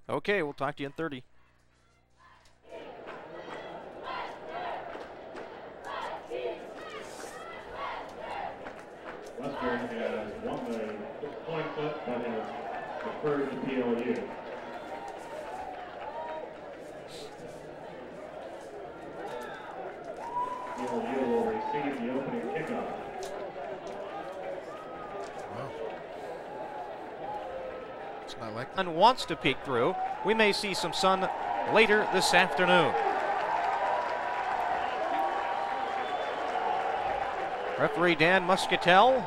Okay, we'll talk to you in 30. Western has won the coin flip but has deferred to PLU. PLU will receive the opening kickoff. Wow. It's not like And wants to peek through. We may see some sun later this afternoon. Referee Dan Muscatel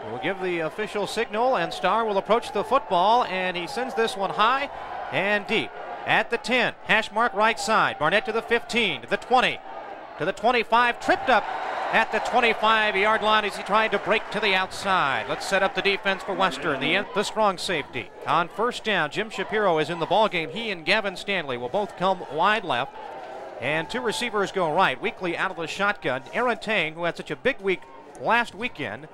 will give the official signal, and Starr will approach the football, and he sends this one high and deep. At the 10, hash mark right side. Barnett to the 15, to the 20, to the 25, tripped up at the 25-yard line as he tried to break to the outside. Let's set up the defense for Western, the strong safety. On first down, Jim Shapiro is in the ballgame. He and Gavin Stanley will both come wide left. And two receivers go right. Weekly out of the shotgun. Aaron Tang, who had such a big week last weekend,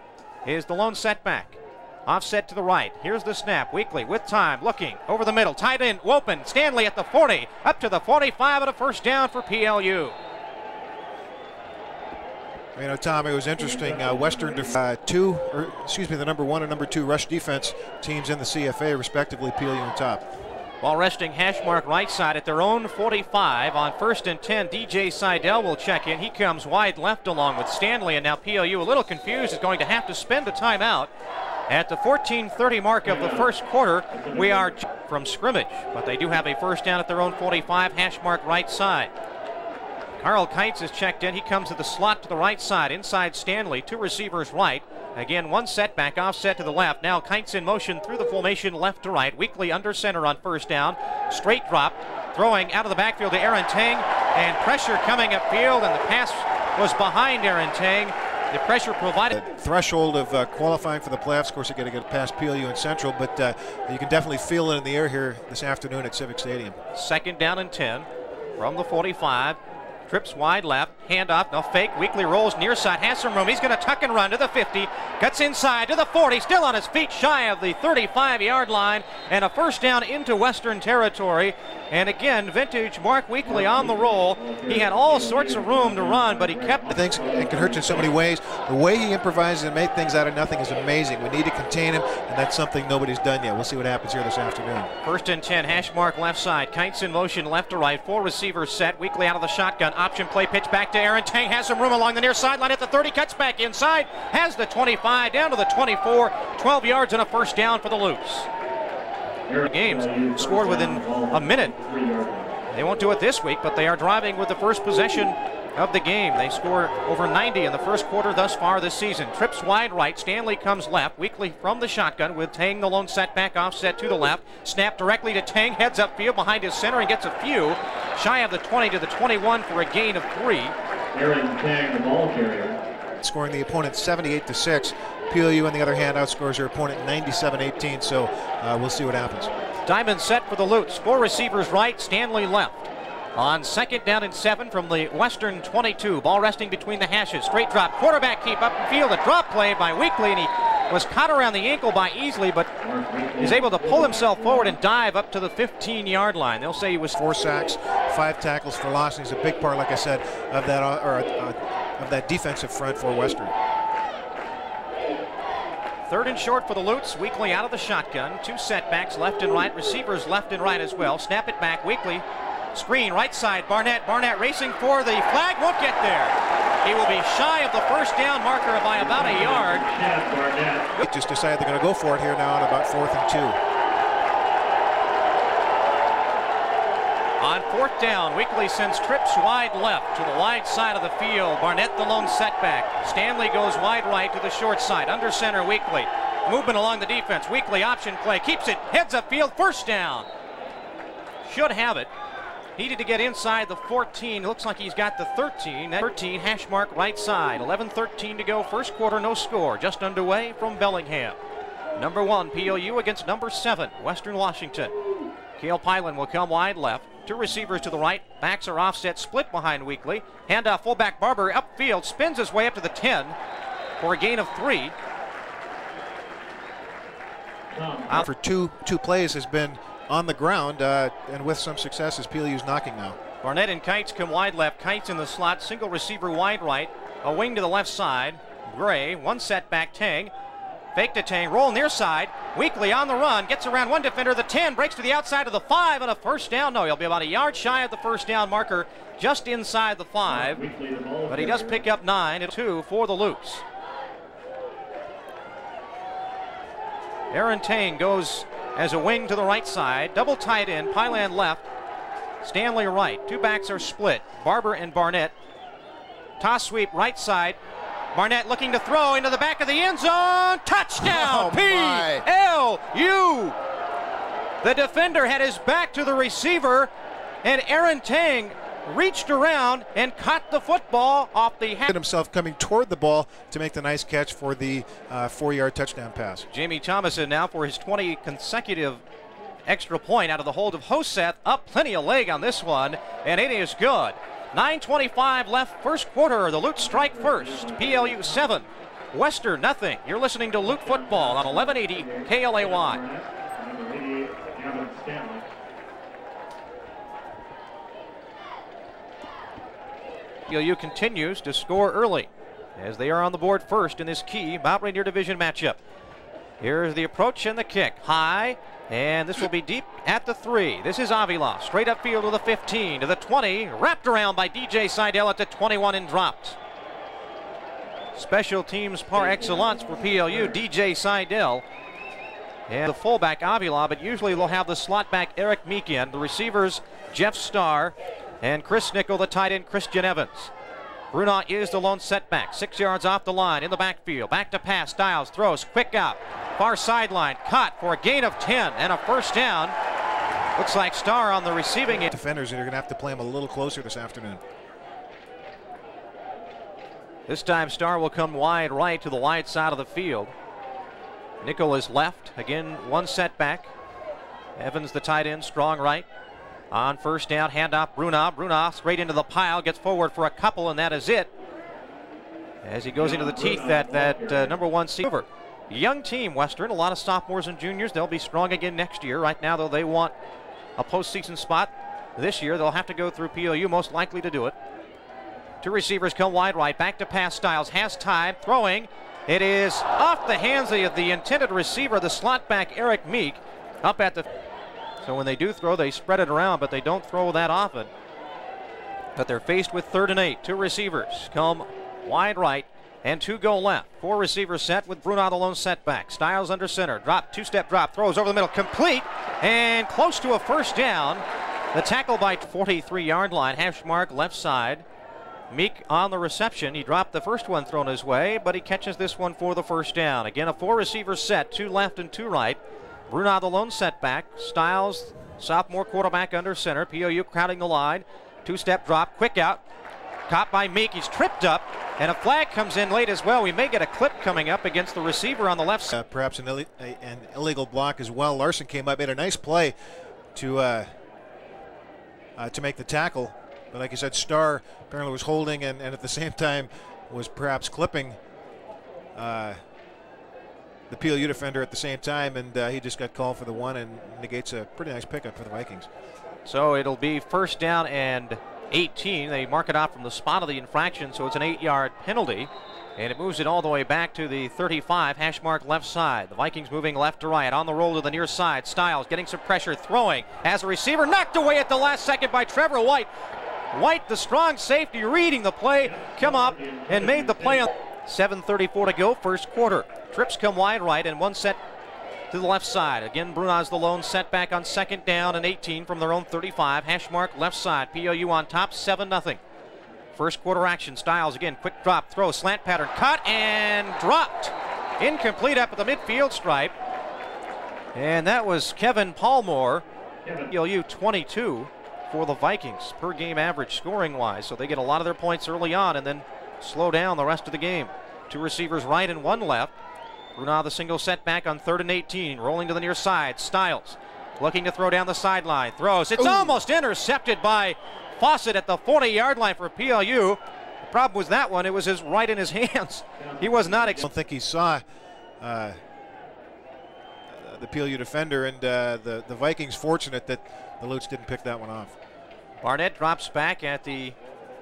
is the lone setback. Offset to the right. Here's the snap. Weekly with time, looking over the middle. Tight end, Wopen. Stanley at the 40, up to the 45, and a first down for PLU. You know, Tom, it was interesting. Western, the number 1 and number 2 rush defense teams in the CFA, respectively, PLU and top. While resting hash mark right side at their own 45 on 1st and 10, DJ Seidel will check in. He comes wide left along with Stanley, and now PLU, a little confused, is going to have to spend a timeout. At the 14:30 mark of the first quarter, we are from scrimmage, but they do have a first down at their own 45, hash mark right side. Carl Kites is checked in. He comes to the slot to the right side. Inside Stanley, two receivers right. Again, one setback, offset to the left. Now Kites in motion through the formation left to right. Weekly under center on first down. Straight drop. Throwing out of the backfield to Aaron Tang. And pressure coming upfield, and the pass was behind Aaron Tang. The pressure provided. The threshold of qualifying for the playoffs, of course, you got to get past PLU and Central, but you can definitely feel it in the air here this afternoon at Civic Stadium. Second down and 10 from the 45. Trips wide left, handoff, no fake, Weekly rolls near side, has some room, he's going to tuck and run to the 50, cuts inside to the 40, still on his feet shy of the 35-yard line, and a first down into Western territory. And again, vintage Mark Weekly on the roll. He had all sorts of room to run, but he kept the things. It can hurt you in so many ways. The way he improvises and made things out of nothing is amazing. We need to contain him, and that's something nobody's done yet. We'll see what happens here this afternoon. First and 10, hash mark left side. Kites in motion left to right, four receivers set. Weekly out of the shotgun, option play, pitch back to Aaron Tang, has some room along the near sideline at the 30, cuts back inside, has the 25, down to the 24, 12 yards and a first down for the Loops. Games scored within a minute. They won't do it this week, but they are driving with the first possession of the game. They score over 90 in the first quarter thus far this season. Trips wide right, Stanley comes left, Weekly from the shotgun with Tang the lone setback, offset to the left, snap directly to Tang, heads upfield behind his center and gets a few, shy of the 20 to the 21 for a gain of 3. Aaron Tang, the ball carrier. Scoring the opponent 78-6. PLU, on the other hand, outscores their opponent 97-18, so we'll see what happens. Diamond set for the Loops. Four receivers right, Stanley left. On second down and 7 from the Western 22. Ball resting between the hashes. Straight drop. Quarterback keep up the field. A drop play by Weekly, and he was caught around the ankle by Easley, but is able to pull himself forward and dive up to the 15-yard line. They'll say he was 4 sacks, 5 tackles for loss. He's a big part, like I said, of that of that defensive front for Western. Third and short for the Loots. Weekly out of the shotgun. 2 setbacks left and right. Receivers left and right as well. Snap it back. Weekly. Screen right side. Barnett. Barnett racing for the flag. Won't get there. He will be shy of the first down marker by about a yard. They just decided they're going to go for it here now on about 4th and 2. On 4th down, Weekly sends Trips wide left to the wide side of the field. Barnett the lone setback. Stanley goes wide right to the short side. Under center, Weekly. Movement along the defense. Weekly option play. Keeps it. Heads upfield. First down. Should have it. Needed to get inside the 14. Looks like he's got the 13. That 13, hash mark right side. 11:13 to go. First quarter, no score. Just underway from Bellingham. Number 1, PLU against number 7, Western Washington. Cale Pylan will come wide left. 2 receivers to the right. Backs are offset, split behind Weekly. Handoff fullback Barber upfield. Spins his way up to the 10 for a gain of 3. For two plays has been on the ground and with some success as PLU's knocking now. Barnett and Kites come wide left. Kites in the slot, single receiver wide right. A wing to the left side. Gray, one setback, Tang. Fake to Tang, roll near side. Weekly on the run, gets around one defender, the 10, breaks to the outside of the 5, and a first down. No, he'll be about a yard shy of the first down marker, just inside the 5. But he does pick up 9 and 2 for the Lutes. Aaron Tang goes as a wing to the right side. Double tight end, Pyland left. Stanley right. Two backs are split. Barber and Barnett. Toss sweep right side. Barnett looking to throw into the back of the end zone. Touchdown! PLU! The defender had his back to the receiver, and Aaron Tang reached around and caught the football off the head. Himself coming toward the ball to make the nice catch for the 4-yard touchdown pass. Jamie Thomason now for his 20 consecutive extra point out of the hold of Hoseth. Up plenty of leg on this one, and it is good. 9:25 left, first quarter. The Lutes strike first. PLU 7, Western nothing. You're listening to Lute Football on 1180 KLAY. PLU continues to score early as they are on the board first in this key Mount Rainier Division matchup. Here's the approach and the kick. High, and this will be deep at the 3. This is Avila, straight upfield to the 15, to the 20, wrapped around by DJ Seidel at the 21 and dropped. Special teams par excellence for PLU, DJ Seidel. And the fullback Avila, but usually they'll have the slot back Eric Meek in, the receivers Jeff Starr, and Chris Nickel, the tight end Christian Evans. Brunot is the lone setback, 6 yards off the line in the backfield. Back to pass, Styles throws, quick out. Far sideline, caught for a gain of 10 and a first down. Looks like Starr on the receiving end. Defenders, and you're going to have to play him a little closer this afternoon. This time Starr will come wide right to the wide side of the field. Nickel is left, again one setback. Evans the tight end, strong right. On first down, handoff Brunot. Brunot straight into the pile, gets forward for a couple, and that is it. As he goes into the teeth that number 1 receiver. Young team, Western, a lot of sophomores and juniors. They'll be strong again next year. Right now, though, they want a postseason spot this year. They'll have to go through PLU, most likely to do it. Two receivers come wide right, back to pass. Styles has time, throwing. It is off the hands of the intended receiver, the slot back Eric Meek, up at the... So when they do throw, they spread it around, but they don't throw that often. But they're faced with 3rd and 8. Two receivers come wide right and 2 go left. 4 receivers set with Brunot the lone setback. Styles under center. Drop, two-step drop, throws over the middle, complete, and close to a first down. The tackle by 43-yard line, hash mark left side. Meek on the reception. He dropped the first one thrown his way, but he catches this one for the first down. Again, a 4-receiver set, 2 left and 2 right. Brunot the lone setback. Styles, sophomore quarterback under center. PLU crowding the line. 2-step drop, quick out. Caught by Meek. He's tripped up, and a flag comes in late as well. We may get a clip coming up against the receiver on the left side. Perhaps an illegal block as well. Larson came up, made a nice play to make the tackle. But like I said, Starr apparently was holding and at the same time was perhaps clipping the PLU defender at the same time, and he just got called for the one and negates a pretty nice pickup for the Vikings. So it'll be first down and 18. They mark it out from the spot of the infraction, so it's an 8-yard penalty, and it moves it all the way back to the 35, hash mark left side. The Vikings moving left to right, on the roll to the near side. Styles getting some pressure, throwing as a receiver, knocked away at the last second by Trevor White. White, the strong safety, reading the play, come up and made the play on 7:34 to go, first quarter. Trips come wide right and one set to the left side. Again, Brunot's the lone setback on second down and 18 from their own 35. Hash mark left side. PLU on top, 7-0. First quarter action. Styles again, quick drop, throw, slant pattern, caught and dropped. Incomplete up at the midfield stripe. And that was Kevin Palmore. PLU 22 for the Vikings per game average scoring wise. So they get a lot of their points early on and then slow down the rest of the game. 2 receivers right and 1 left. Brunot the single setback on 3rd and 18. Rolling to the near side. Styles looking to throw down the sideline. Throws. It's almost intercepted by Fawcett at the 40-yard line for PLU. The problem was that one. It was right in his hands. He was not. I don't think he saw the the PLU defender, and the Vikings fortunate that the Lutes didn't pick that one off. Barnett drops back at the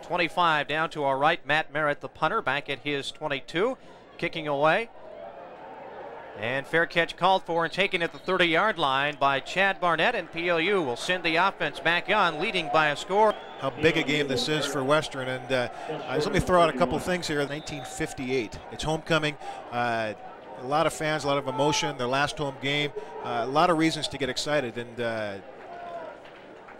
25 down to our right. Matt Merritt, the punter, back at his 22, kicking away. And fair catch called for and taken at the 30-yard line by Chad Barnett, and PLU will send the offense back on, leading by a score. How big a game this is for Western, and just let me throw out a couple of things here. 1958, it's homecoming. A lot of fans, a lot of emotion, their last home game, a lot of reasons to get excited, and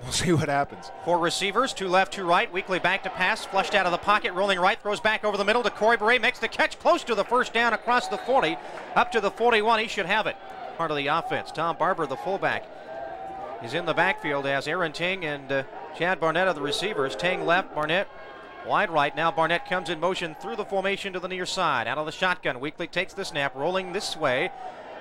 we'll see what happens. 4 receivers, 2 left, 2 right. Weekly back to pass, flushed out of the pocket, rolling right, throws back over the middle to Corey Beret, makes the catch close to the first down across the 40, up to the 41. He should have it. Part of the offense. Tom Barber, the fullback, is in the backfield as Aaron Ting and Chad Barnett are the receivers. Ting left, Barnett wide right. Now Barnett comes in motion through the formation to the near side. Out of the shotgun, Weekly takes the snap, rolling this way,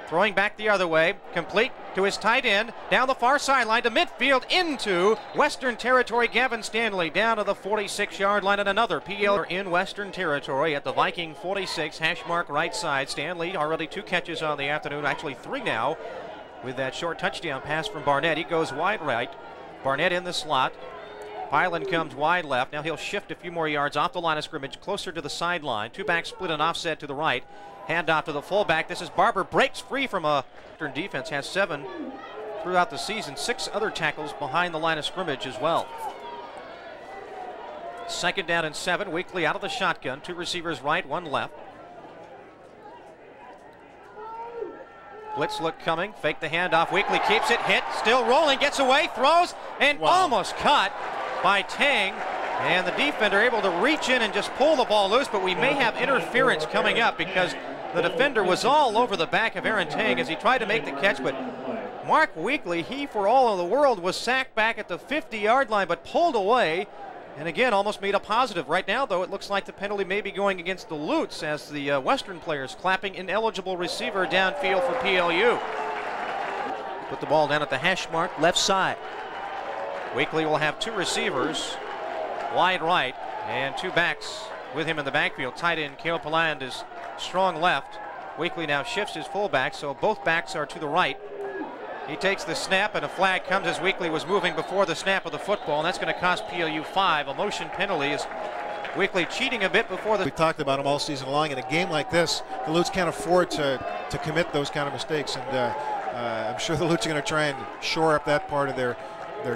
throwing back the other way, complete to his tight end, down the far sideline to midfield into Western Territory. Gavin Stanley down to the 46-yard line, and another PL in Western Territory at the Viking 46, hash mark right side. Stanley already 2 catches on the afternoon, actually 3 now, with that short touchdown pass from Barnett. He goes wide right, Barnett in the slot. Pylan comes wide left. Now he'll shift a few more yards off the line of scrimmage, closer to the sideline. 2 back split and offset to the right. Handoff to the fullback. This is Barber, breaks free from a Western defense, has 7 throughout the season, 6 other tackles behind the line of scrimmage as well. 2nd down and 7. Weekly out of the shotgun, 2 receivers right, 1 left. Blitz look coming, fake the handoff. Weekly keeps it, hit, still rolling, gets away, throws, and almost caught by Tang. And the defender able to reach in and just pull the ball loose, but we may have interference coming up because the defender was all over the back of Aaron Tang as he tried to make the catch, but Mark Weekly, he for all of the world, was sacked back at the 50-yard line but pulled away, and again almost made a positive. Right now, though, it looks like the penalty may be going against the Lutes as the Western players clapping ineligible receiver downfield for PLU. Put the ball down at the hash mark left side. Weekly will have 2 receivers wide right and 2 backs with him in the backfield. Tight end Cale Paland is strong left. Weekly now shifts his fullback, so both backs are to the right. He takes the snap, and a flag comes as Weekly was moving before the snap of the football, and that's going to cost PLU 5. A motion penalty is Weekly cheating a bit before the... We talked about him all season long. In a game like this, the Lutes can't afford to commit those kind of mistakes, and I'm sure the Lutes are going to try and shore up that part of their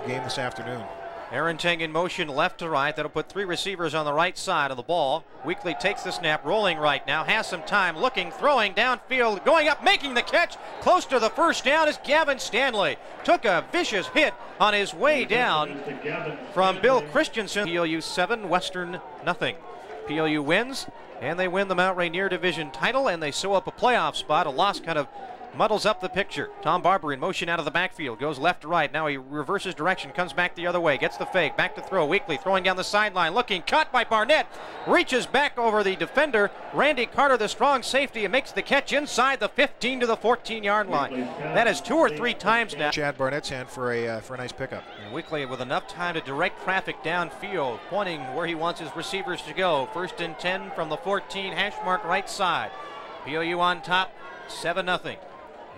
game this afternoon. Aaron Tang in motion left to right. That'll put 3 receivers on the right side of the ball. Weekly takes the snap, rolling right now, has some time, looking, throwing downfield, going up, making the catch. Close to the first down is Gavin Stanley. Took a vicious hit on his way down from Bill Christensen. PLU 7, Western nothing. PLU wins, and they win the Mount Rainier Division title, and they sew up a playoff spot. A loss kind of muddles up the picture. Tom Barber in motion out of the backfield, goes left to right. Now he reverses direction, comes back the other way, gets the fake, back to throw. Weekly throwing down the sideline, looking, caught by Barnett, reaches back over the defender. Randy Carter, the strong safety, and makes the catch inside the 15 to the 14-yard line. That is 2 or 3 times now. Chad Barnett's hand for a nice pickup. And Weekly with enough time to direct traffic downfield, pointing where he wants his receivers to go. 1st and 10 from the 14, hash mark right side. PLU on top, 7-0.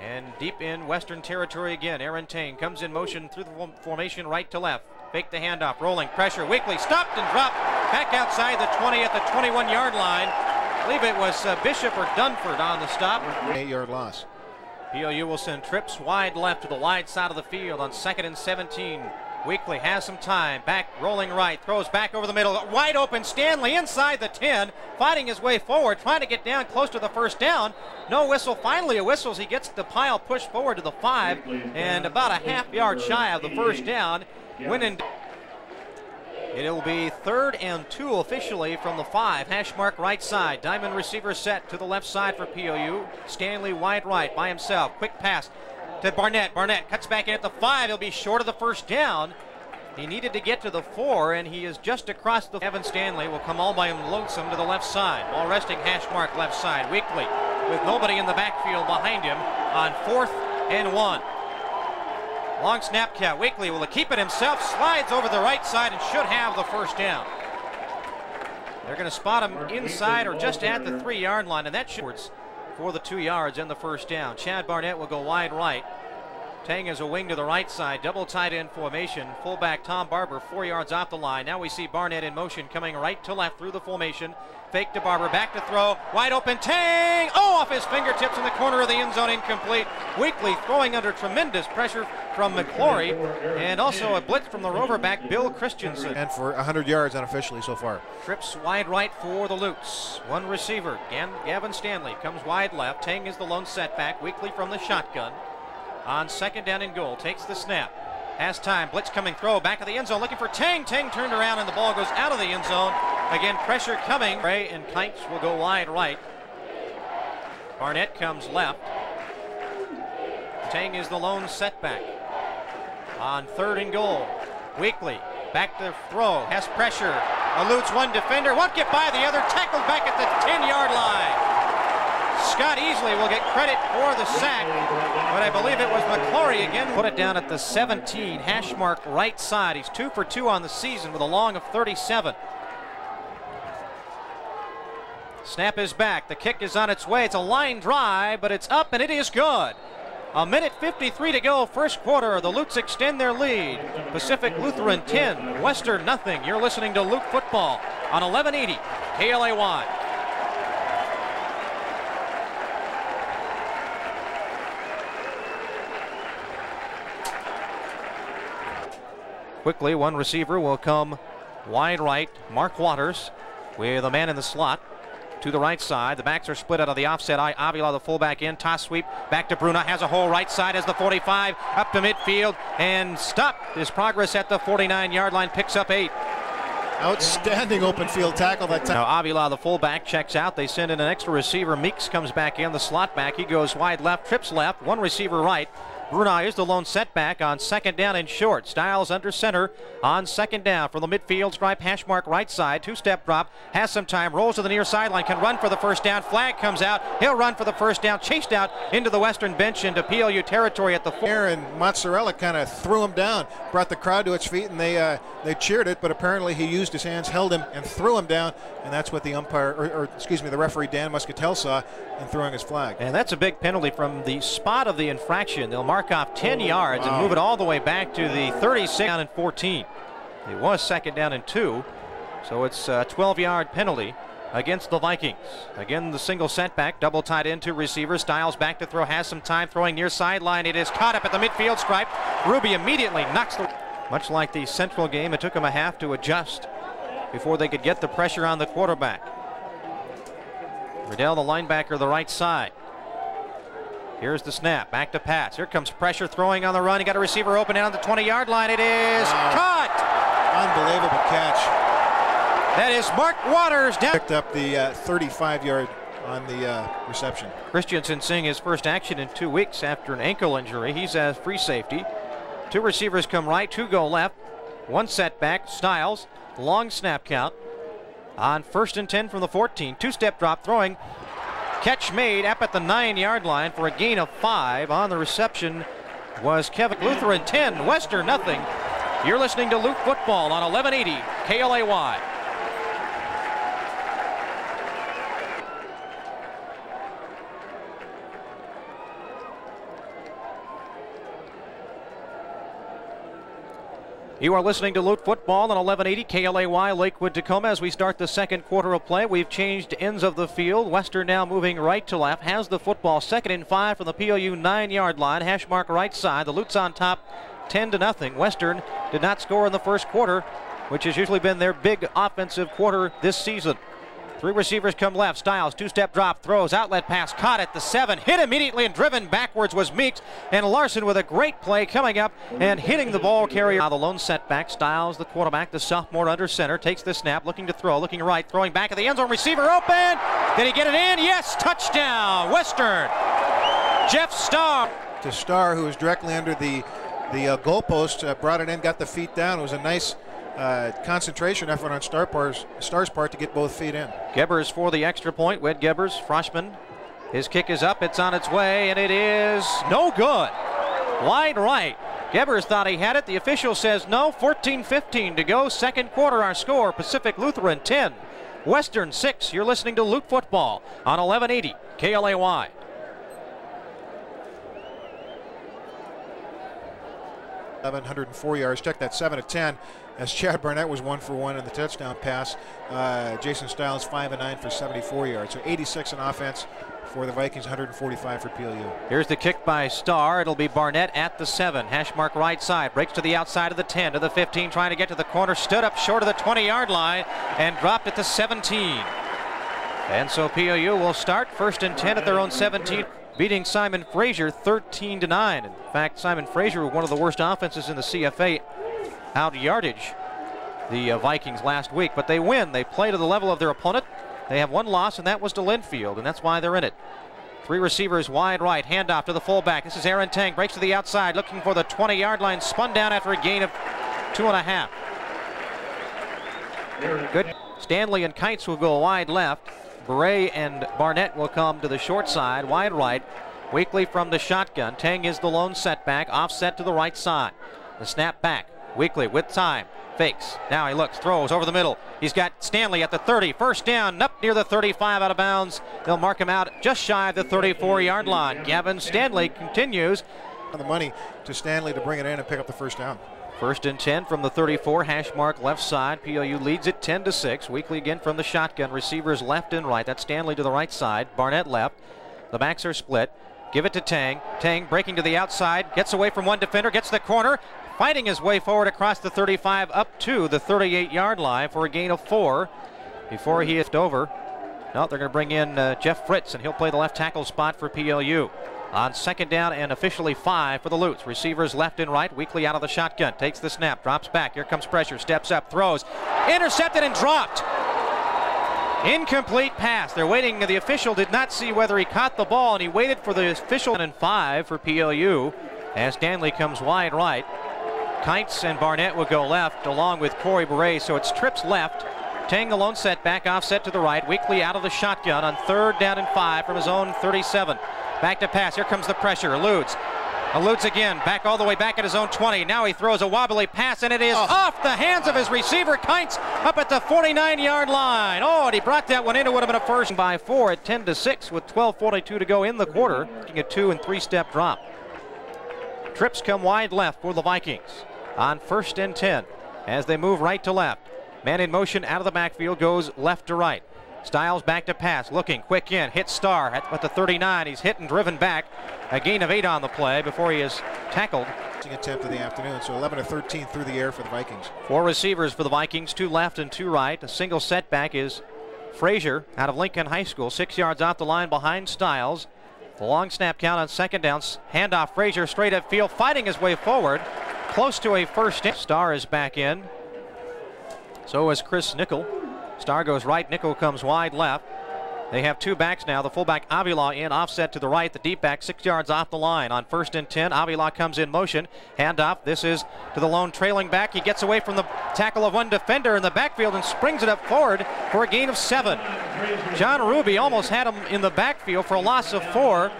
And deep in Western Territory again, Aaron Tang comes in motion through the formation right to left. Fake the handoff, rolling, pressure, Weekly stopped and dropped back outside the 20 at the 21-yard line. I believe it was Bishop or Dunford on the stop. 8-yard loss. PLU will send trips wide left to the wide side of the field on 2nd and 17. Weekly has some time, back rolling right, throws back over the middle, wide open Stanley inside the 10, fighting his way forward, trying to get down close to the first down. No whistle, finally a whistle as he gets the pile pushed forward to the 5 and about a half-yard shy of the first down. Winning. It'll be 3rd and 2 officially from the 5, hash mark right side. Diamond receiver set to the left side for PLU. Stanley wide right by himself, quick pass to Barnett. Barnett cuts back in at the 5. He'll be short of the first down. He needed to get to the 4, and he is just across the... Evan Stanley will come all by him lonesome to the left side. Ball resting hash mark left side. Weekly with nobody in the backfield behind him on 4th and 1. Long snap count. Weekly will keep it himself, slides over the right side and should have the first down. They're going to spot him inside or just at the 3-yard line, and that should for the 2 yards and the first down. Chad Barnett will go wide right. Tang is a wing to the right side, double tight end formation. Fullback Tom Barber 4 yards off the line. Now we see Barnett in motion coming right to left through the formation. Fake to Barber, back to throw, wide open, Tang! Oh, off his fingertips in the corner of the end zone, incomplete. Weekly throwing under tremendous pressure from McClory, and also a blitz from the rover back Bill Christensen. And for 100 yards unofficially so far. Trips wide right for the Lutes. One receiver, Gavin Stanley, comes wide left. Tang is the lone setback, Weekly from the shotgun. On second down and goal, takes the snap. Has time, blitz coming, throw, back of the end zone, looking for Tang. Tang turned around and the ball goes out of the end zone. Again, pressure coming. Ray and Kites will go wide right. Barnett comes left. Tang is the lone setback. On third and goal, Weekly, back to throw, has pressure. Eludes one defender, won't get by the other, tackled back at the 10-yard line. Scott Easley will get credit for the sack, but I believe it was McClory again. Put it down at the 17, hash mark right side. He's 2 for 2 on the season with a long of 37. Snap is back. The kick is on its way. It's a line drive, but it's up and it is good. A minute 53 to go, first quarter. The Lutes extend their lead. Pacific Lutheran 10, Western nothing. You're listening to Lute Football on 1180 KLAY. Quickly, one receiver will come wide right. Mark Waters with a man in the slot to the right side. The backs are split out of the offset. Avila, the fullback in. Toss sweep back to Bruna. Has a hole right side as the 45. Up to midfield and stopped his progress at the 49-yard line. Picks up 8. Outstanding open field tackle that time. Now Avila, the fullback, checks out. They send in an extra receiver. Meeks comes back in, the slot back. He goes wide left, trips left. One receiver right. Brunei is the lone setback on second down and short. Styles under center on second down from the midfield stripe, hash mark right side. Two-step drop, has some time, rolls to the near sideline, can run for the first down. Flag comes out. He'll run for the first down, chased out into the Western bench into PLU territory at the 4. And Mozzarella kind of threw him down, brought the crowd to its feet, and they cheered it, but apparently he used his hands, held him, and threw him down, and that's what the umpire, the referee Dan Muscatel saw in throwing his flag. And that's a big penalty from the spot of the infraction. They'll mark off 10 yards and move it all the way back to the 36 down and 14. It was second down and 2, so it's a 12-yard penalty against the Vikings. Again, the single setback, double tight end, 2 receivers. Styles back to throw, has some time, throwing near sideline. It is caught up at the midfield stripe. Ruby immediately knocks the... Much like the Central game, it took them a half to adjust before they could get the pressure on the quarterback. Riddell, the linebacker, the right side. Here's the snap, back to pass. Here comes pressure, throwing on the run. He got a receiver open down the 20-yard line. It is caught. Unbelievable catch. That is Mark Waters down. Picked up the 35-yard on the reception. Christensen seeing his first action in 2 weeks after an ankle injury. He's a free safety. 2 receivers come right, 2 go left. 1 setback, Styles. Long snap count on 1st and 10 from the 14. 2-step drop, throwing. Catch made up at the 9-yard line for a gain of 5. On the reception was Kevin. Lutheran 10, Western nothing. You're listening to Lute Football on 1180 KLAY. You are listening to Lute Football on 1180 KLAY, Lakewood, Tacoma. As we start the second quarter of play, we've changed ends of the field. Western now moving right to left, has the football. 2nd and 5 from the PLU 9-yard line. Hash mark right side. The Lutes on top 10-0. Western did not score in the first quarter, which has usually been their big offensive quarter this season. 3 receivers come left. Styles, 2-step drop, throws, outlet pass, caught at the 7. Hit immediately and driven backwards was Meeks. And Larson with a great play coming up and hitting the ball carrier. Now the lone setback. Styles, the quarterback, the sophomore under center, takes the snap, looking to throw, looking right, throwing back at the end zone. Receiver open. Did he get it in? Yes, touchdown, Western. Jeff Starr. To Starr, who was directly under the goalpost, brought it in, got the feet down. It was a nice concentration effort on Starr's part to get both feet in. Gebbers for the extra point. Wed Gebbers, freshman. His kick is up. It's on its way, and it is no good. Wide right. Gebbers thought he had it. The official says no. 14-15 to go. Second quarter, our score. Pacific Lutheran 10. Western 6. You're listening to Loot Football on 1180 KLAY. .104 yards. Check that 7 of 10 as Chad Barnett was 1 for 1 in the touchdown pass. Jason Stiles 5 of 9 for 74 yards. So 86 in offense for the Vikings, 145 for PLU. Here's the kick by Starr. It'll be Barnett at the 7. Hash mark right side. Breaks to the outside of the 10 to the 15, trying to get to the corner. Stood up short of the 20-yard line and dropped at the 17. And so PLU will start 1st and 10 at their own 17. Beating Simon Fraser 13-9. In fact, Simon Fraser, one of the worst offenses in the CFA, out yardage the Vikings last week. But they win. They play to the level of their opponent. They have one loss, and that was to Linfield, and that's why they're in it. 3 receivers wide right. Handoff to the fullback. This is Aaron Tang. Breaks to the outside, looking for the 20-yard line. Spun down after a gain of 2.5. Good. Stanley and Kites will go wide left. Beret and Barnett will come to the short side, wide right. Weekly from the shotgun. Tang is the lone setback, offset to the right side. The snap back. Weekly with time. Fakes. Now he looks, throws over the middle. He's got Stanley at the 30. 1st down, up near the 35, out of bounds. They'll mark him out just shy of the 34-yard line. Gavin Stanley continues. On the money to Stanley to bring it in and pick up the 1st down. 1st and 10 from the 34, hash mark left side. PLU leads it 10-6. Weekly again from the shotgun. Receivers left and right. That's Stanley to the right side. Barnett left. The backs are split. Give it to Tang. Tang breaking to the outside. Gets away from one defender. Gets the corner. Fighting his way forward across the 35 up to the 38-yard line for a gain of 4 before he is over. No, they're going to bring in Jeff Fritz, and he'll play the left tackle spot for PLU. On 2nd down and officially 5 for the Lutes. Receivers left and right. Weekly out of the shotgun. Takes the snap. Drops back. Here comes pressure. Steps up. Throws. Intercepted and dropped. Incomplete pass. They're waiting. The official did not see whether he caught the ball, and he waited for the official. And 5 for PLU as Stanley comes wide right. Kites and Barnett will go left along with Corey Beret. So it's trips left. Tang the lone setback. Offset to the right. Weekly out of the shotgun on 3rd down and 5 from his own 37. Back to pass. Here comes the pressure. Eludes again. Back all the way back at his own 20. Now he throws a wobbly pass, and it is off the hands of his receiver. Kites up at the 49-yard line. Oh, and he brought that one in. It would have been a first by 4 at 10-6 with 12:42 to go in the quarter. Taking a 2- and 3-step drop. Trips come wide left for the Vikings on 1st and 10 as they move right to left. Man in motion out of the backfield goes left to right. Stiles back to pass, looking, quick in, hits Starr at the 39. He's hit and driven back. A gain of 8 on the play before he is tackled. Attempt of the afternoon, so 11 of 13 through the air for the Vikings. 4 receivers for the Vikings, 2 left and 2 right. A single setback is Frazier out of Lincoln High School, 6 yards off the line behind Stiles. The long snap count on 2nd down. Handoff, Frazier straight up field, fighting his way forward. Close to a 1st down. Starr is back in. So is Chris Nickel. Starr goes right, Nickel comes wide left. They have 2 backs now. The fullback Avila in, offset to the right. The deep back 6 yards off the line. On 1st and 10, Avila comes in motion. Handoff. This is to the lone trailing back. He gets away from the tackle of one defender in the backfield and springs it up forward for a gain of 7. John Ruby almost had him in the backfield for a loss of 4.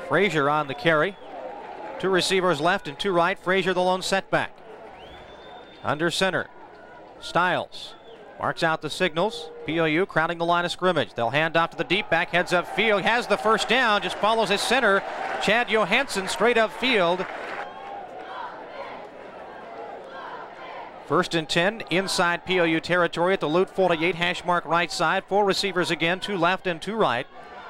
Frazier on the carry. 2 receivers left and 2 right. Frazier the lone setback. Under center. Stiles marks out the signals. PLU crowding the line of scrimmage. They'll hand off to the deep back. Heads up field. Has the 1st down. Just follows his center. Chad Johansson straight up field. 1st and 10 inside PLU territory at the Lute 48. Hash mark right side. 4 receivers again. 2 left and 2 right.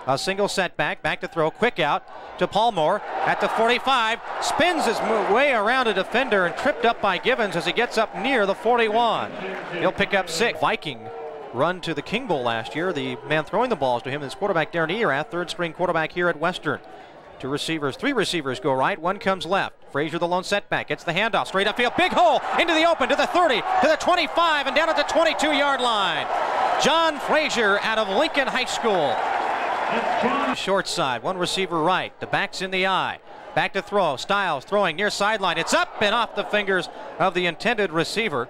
A single setback, back to throw, quick out to Palmore at the 45, spins his way around a defender and tripped up by Givens as he gets up near the 41. He'll pick up 6. Viking run to the King Bowl last year. The man throwing the balls to him is quarterback Darren Erath, 3rd string quarterback here at Western. 2 receivers, 3 receivers go right, 1 comes left. Frazier the lone setback, gets the handoff, straight upfield, big hole, into the open, to the 30, to the 25, and down at the 22-yard line. John Frazier out of Lincoln High School. Short side, 1 receiver right, the back's in the eye. Back to throw, Stiles throwing near sideline. It's up and off the fingers of the intended receiver.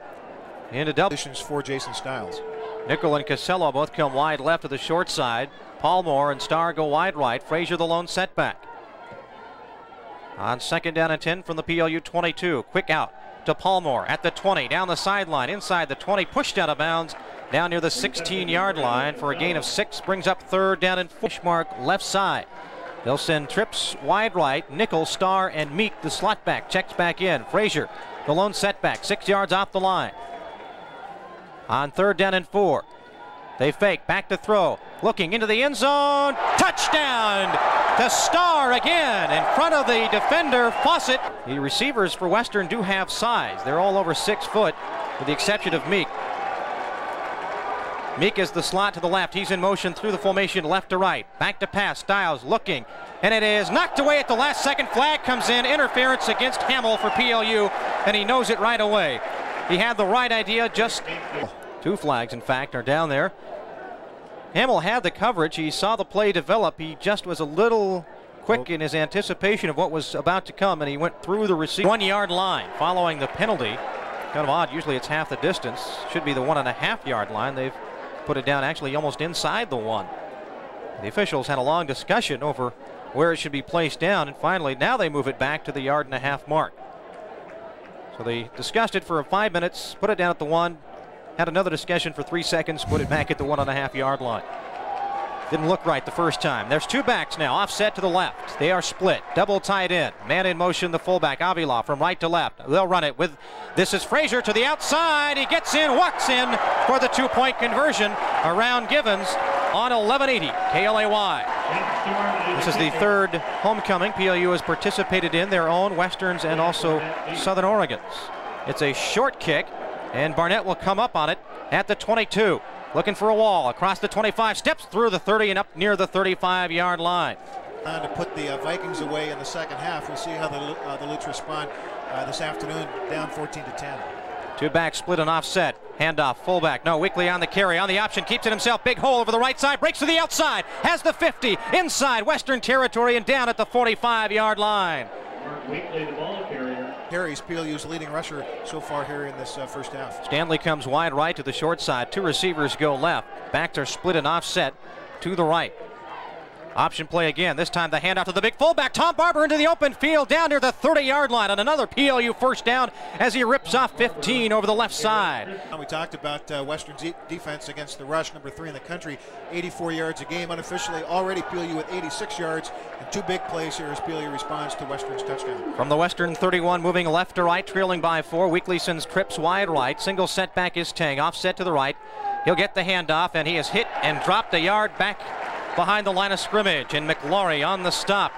Into double. For Jason Stiles. Nickel and Casello both come wide left to the short side. Palmore and Starr go wide right. Frazier the lone setback. On 2nd down and 10 from the PLU 22. Quick out to Palmore at the 20, down the sideline, inside the 20, pushed out of bounds, down near the 16-yard line for a gain of 6, brings up third down and Mark left side. They'll send trips wide right, Nickel, Starr, and Meek, the slot back, checks back in. Frazier, the lone setback, 6 yards off the line. On third down and 4. They fake, back to throw, looking into the end zone, touchdown to Starr again in front of the defender, Fawcett. The receivers for Western do have size. They're all over 6 foot, with the exception of Meek. Meek is the slot to the left. He's in motion through the formation left to right. Back to pass, Stiles looking, and it is knocked away at the last second. Flag comes in, interference against Hamill for PLU, and he knows it right away. He had the right idea, just 2 flags, in fact, are down there. Hamill had the coverage. He saw the play develop. He just was a little quick in his anticipation of what was about to come, and he went through the receiver. 1-yard line following the penalty. Kind of odd. Usually it's half the distance. Should be the 1.5-yard line. They've put it down actually almost inside the 1. The officials had a long discussion over where it should be placed down, and finally now they move it back to the 1.5-yard mark. So they discussed it for 5 minutes, put it down at the 1, had another discussion for 3 seconds, put it back at the 1.5-yard line. Didn't look right the first time. There's 2 backs now, offset to the left. They are split, double tight end. Man in motion, the fullback, Avila, from right to left. They'll run it with, this is Frazier to the outside. He gets in, walks in for the 2-point conversion around Givens on 1180 KLAY. This is the 3rd homecoming PLU has participated in, their own, Westerns, and also Southern Oregon's. It's a short kick, and Barnett will come up on it at the 22. Looking for a wall across the 25, steps through the 30 and up near the 35-yard line. To put the Vikings away in the second half. We'll see how the Lutes respond this afternoon, down 14-10. 2 backs split and offset. Handoff, fullback. No, Weekly on the carry, on the option, keeps it himself. Big hole over the right side, breaks to the outside, has the 50, inside Western territory and down at the 45-yard line. Weekly, the ball carrier. Harry's PLU's leading rusher so far here in this first half. Stanley comes wide right to the short side. 2 receivers go left. Backs are split and offset to the right. Option play again. This time the handoff to the big fullback. Tom Barber into the open field down near the 30-yard line on another PLU first down as he rips off 15 over the left side. We talked about Western's defense against the rush, number 3 in the country, 84 yards a game. Unofficially, already PLU with 86 yards. And 2 big plays here as PLU responds to Western's touchdown. From the Western 31, moving left to right, trailing by 4. Weekly sends trips wide right. Single setback is Tang, offset to the right. He'll get the handoff, and he is hit and dropped a yard back behind the line of scrimmage, and McLaurie on the stop,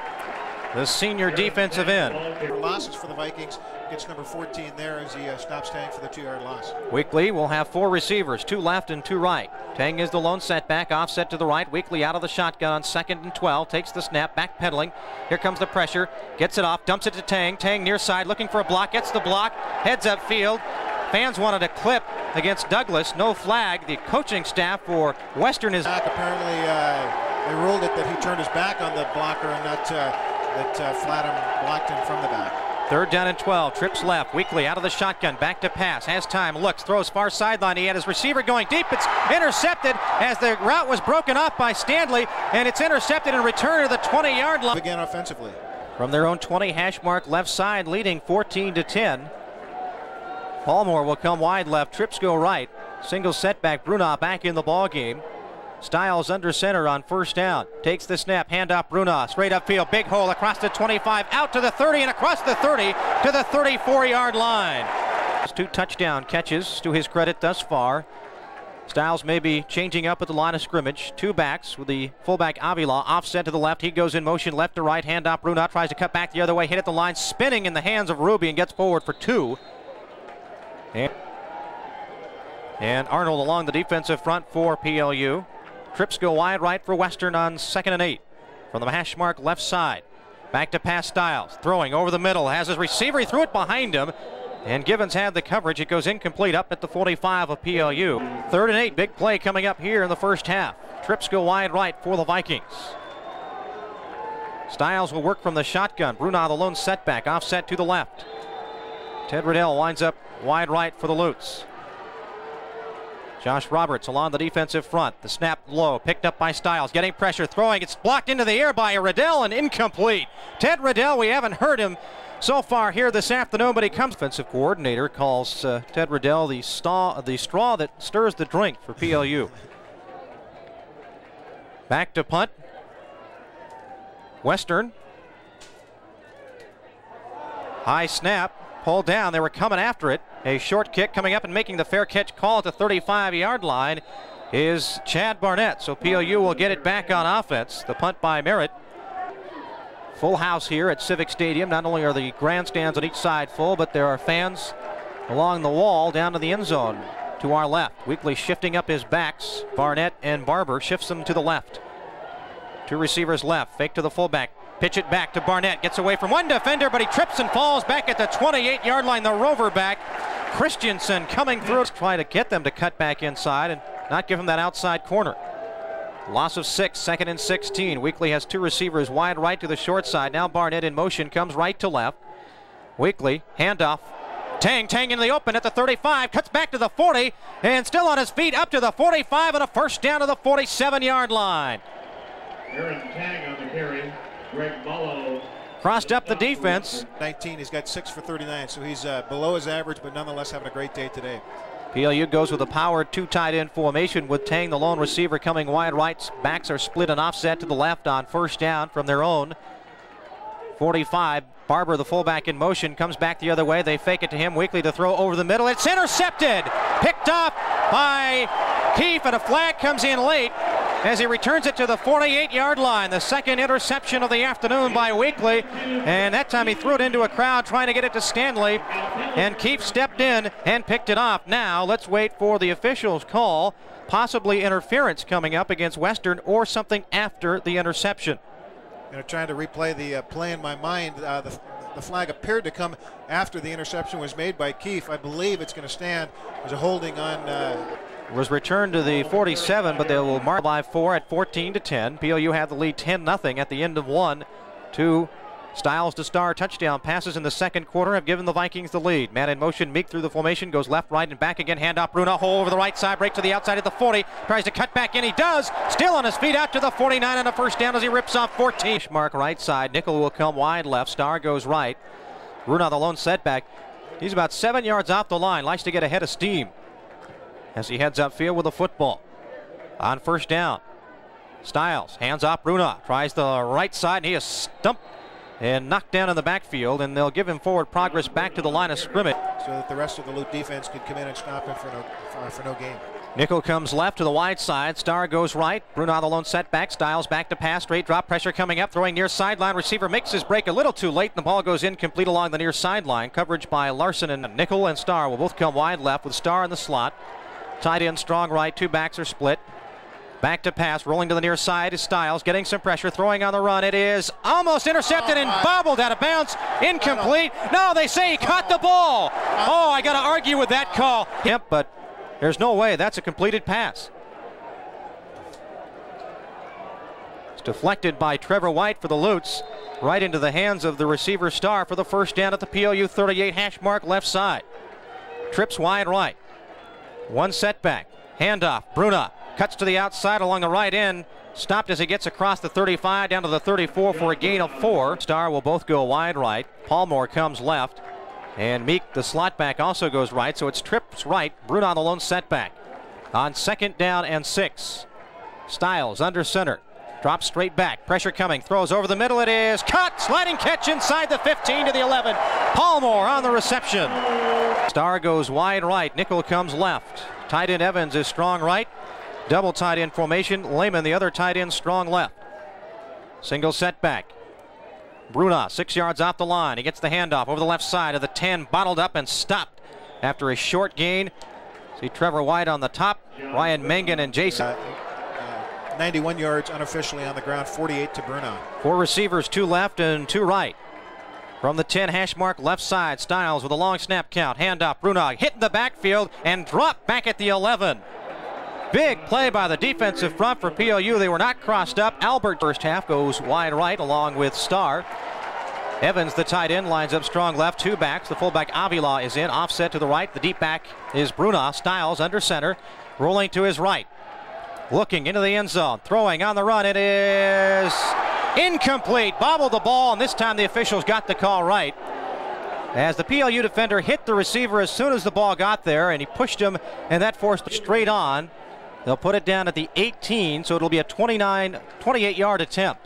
the senior defensive end. Losses for the Vikings, gets number 14 there as he stops Tang for the 2-yard loss. Weekly will have 4 receivers, 2 left and 2 right. Tang is the lone setback, offset to the right. Weekly out of the shotgun on 2nd and 12, takes the snap, backpedaling. Here comes the pressure, gets it off, dumps it to Tang. Tang near side, looking for a block, gets the block, heads up field. Fans wanted a clip against Douglas, no flag. The coaching staff for Western is... Apparently they ruled it that he turned his back on the blocker and not that Flatham blocked him from the back. 3rd down and 12, trips left. Weekly out of the shotgun, back to pass, has time, looks, throws far sideline. He had his receiver going deep. It's intercepted as the route was broken off by Stanley, and it's intercepted and returned to the 20-yard line. Again offensively. From their own 20, hash mark left side, leading 14-10. Palmore will come wide left, trips go right. Single setback, Brunau back in the ball game. Stiles under center on 1st down. Takes the snap, handoff Brunau, straight upfield, big hole across the 25, out to the 30 and across the 30 to the 34-yard line. 2 touchdown catches to his credit thus far. Stiles may be changing up at the line of scrimmage. 2 backs with the fullback Avila offset to the left. He goes in motion left to right, handoff Brunau, tries to cut back the other way, hit at the line, spinning in the hands of Ruby and gets forward for 2. And Arnold along the defensive front for PLU. Trips go wide right for Western on 2nd and 8. From the hash mark left side. Back to pass Stiles. Throwing over the middle. Has his receiver. He threw it behind him. And Givens had the coverage. It goes incomplete up at the 45 of PLU. 3rd and 8. Big play coming up here in the first half. Trips go wide right for the Vikings. Stiles will work from the shotgun. Brunau the lone setback. Offset to the left. Ted Riddell winds up wide right for the Lutes. Josh Roberts along the defensive front. The snap low, picked up by Stiles, getting pressure, throwing. It's blocked into the air by Riddell and incomplete. Ted Riddell, we haven't heard him so far here this afternoon, but he comes. Offensive coordinator calls Ted Riddell the straw that stirs the drink for PLU. Back to punt. Western. High snap. Pulled down. They were coming after it. A short kick coming up and making the fair catch call at the 35-yard line is Chad Barnett. So PLU will get it back on offense. The punt by Merritt. Full house here at Civic Stadium. Not only are the grandstands on each side full, but there are fans along the wall down to the end zone to our left. Weekly shifting up his backs. Barnett and Barber shifts them to the left. Two receivers left. Fake to the fullback. Pitch it back to Barnett. Gets away from one defender, but he trips and falls back at the 28-yard line. The rover back. Christensen coming through. Try to get them to cut back inside and not give him that outside corner. Loss of 6, 2nd and 16. Weekly has two receivers wide right to the short side. Now Barnett in motion, comes right to left. Weekly, handoff. Tang in the open at the 35, cuts back to the 40, and still on his feet up to the 45 and a first down to the 47-yard line. Aaron Tang on the carry. Greg Mullo. Crossed up the defense. 19, he's got 6 for 39, so he's below his average, but nonetheless having a great day today. PLU goes with a power two tight end formation with Tang, the lone receiver, coming wide right. Backs are split and offset to the left on first down from their own 45. Barber, the fullback, in motion, comes back the other way. They fake it to him. Weekly to throw over the middle. It's intercepted. Picked up by Keefe, and a flag comes in late as he returns it to the 48-yard line. The second interception of the afternoon by Weekly, and that time he threw it into a crowd trying to get it to Stanley, and Keefe stepped in and picked it off. Now let's wait for the officials' call. Possibly interference coming up against Western or something after the interception. Trying to replay the play in my mind. The flag appeared to come after the interception was made by Keefe. I believe it's going to stand as a holding on. Was returned to the 47, but they will mark by 4 at 14-10. PLU had the lead 10-0 at the end of one. Two Styles to Star touchdown passes in the second quarter have given the Vikings the lead. Man in motion, Meek through the formation, goes left, right, and back again. Handoff, Bruno, hole over the right side, break to the outside at the 40. Tries to cut back in, he does. Still on his feet out to the 49 and a first down as he rips off 14. Mark right side, Nickel will come wide left, Star goes right. Bruno, the lone setback. He's about 7 yards off the line, likes to get ahead of steam as he heads upfield with the football. On first down, Styles hands off Bruno, tries the right side, and he is stumped and knocked down in the backfield, and they'll give him forward progress back to the line of scrimmage. So that the rest of the Loop defense could come in and stop him for no gain. Nickel comes left to the wide side. Star goes right. Bruno the lone setback. Styles back to pass. Straight drop. Pressure coming up. Throwing near sideline. Receiver makes his break a little too late, and the ball goes incomplete along the near sideline. Coverage by Larson, and Nickel and Star will both come wide left with Star in the slot. Tight end strong right. Two backs are split. Back to pass, rolling to the near side is Styles, getting some pressure, throwing on the run. It is almost intercepted and bobbled out of bounds. Incomplete. No, they say he caught the ball. Oh, I got to argue with that call. Yep, but there's no way that's a completed pass. It's deflected by Trevor White for the Lutes, right into the hands of the receiver Star for the first down at the PLU 38 hash mark left side. Trips wide right. One setback. Handoff. Bruno. Cuts to the outside along the right end. Stopped as he gets across the 35 down to the 34 for a gain of 4. Star will both go wide right. Palmore comes left. And Meek, the slot back, also goes right. So it's trips right. Bruno on the lone setback. On second down and 6. Styles under center. Drops straight back. Pressure coming. Throws over the middle. It is caught. Sliding catch inside the 15 to the 11. Palmore on the reception. Star goes wide right. Nickel comes left. Tight end Evans is strong right. Double tight end formation. Lehman, the other tight end, strong left. Single setback. Bruno, 6 yards off the line. He gets the handoff over the left side of the 10, bottled up and stopped after a short gain. See Trevor White on the top, Ryan Mengen and Jason. 91 yards unofficially on the ground, 48 to Bruno. 4 receivers, 2 left and 2 right. From the 10 hash mark left side, Styles with a long snap count. Handoff, Bruno hitting the backfield and dropped back at the 11. Big play by the defensive front for PLU. They were not crossed up. Albert first half goes wide right along with Star. Evans, the tight end, lines up strong left. 2 backs. The fullback Avila is in. Offset to the right. The deep back is Bruno. Styles under center. Rolling to his right. Looking into the end zone. Throwing on the run. It is incomplete. Bobbled the ball, and this time the officials got the call right. as the PLU defender hit the receiver as soon as the ball got there, and he pushed him, and that forced it straight on. They'll put it down at the 18, so it'll be a 28-yard attempt.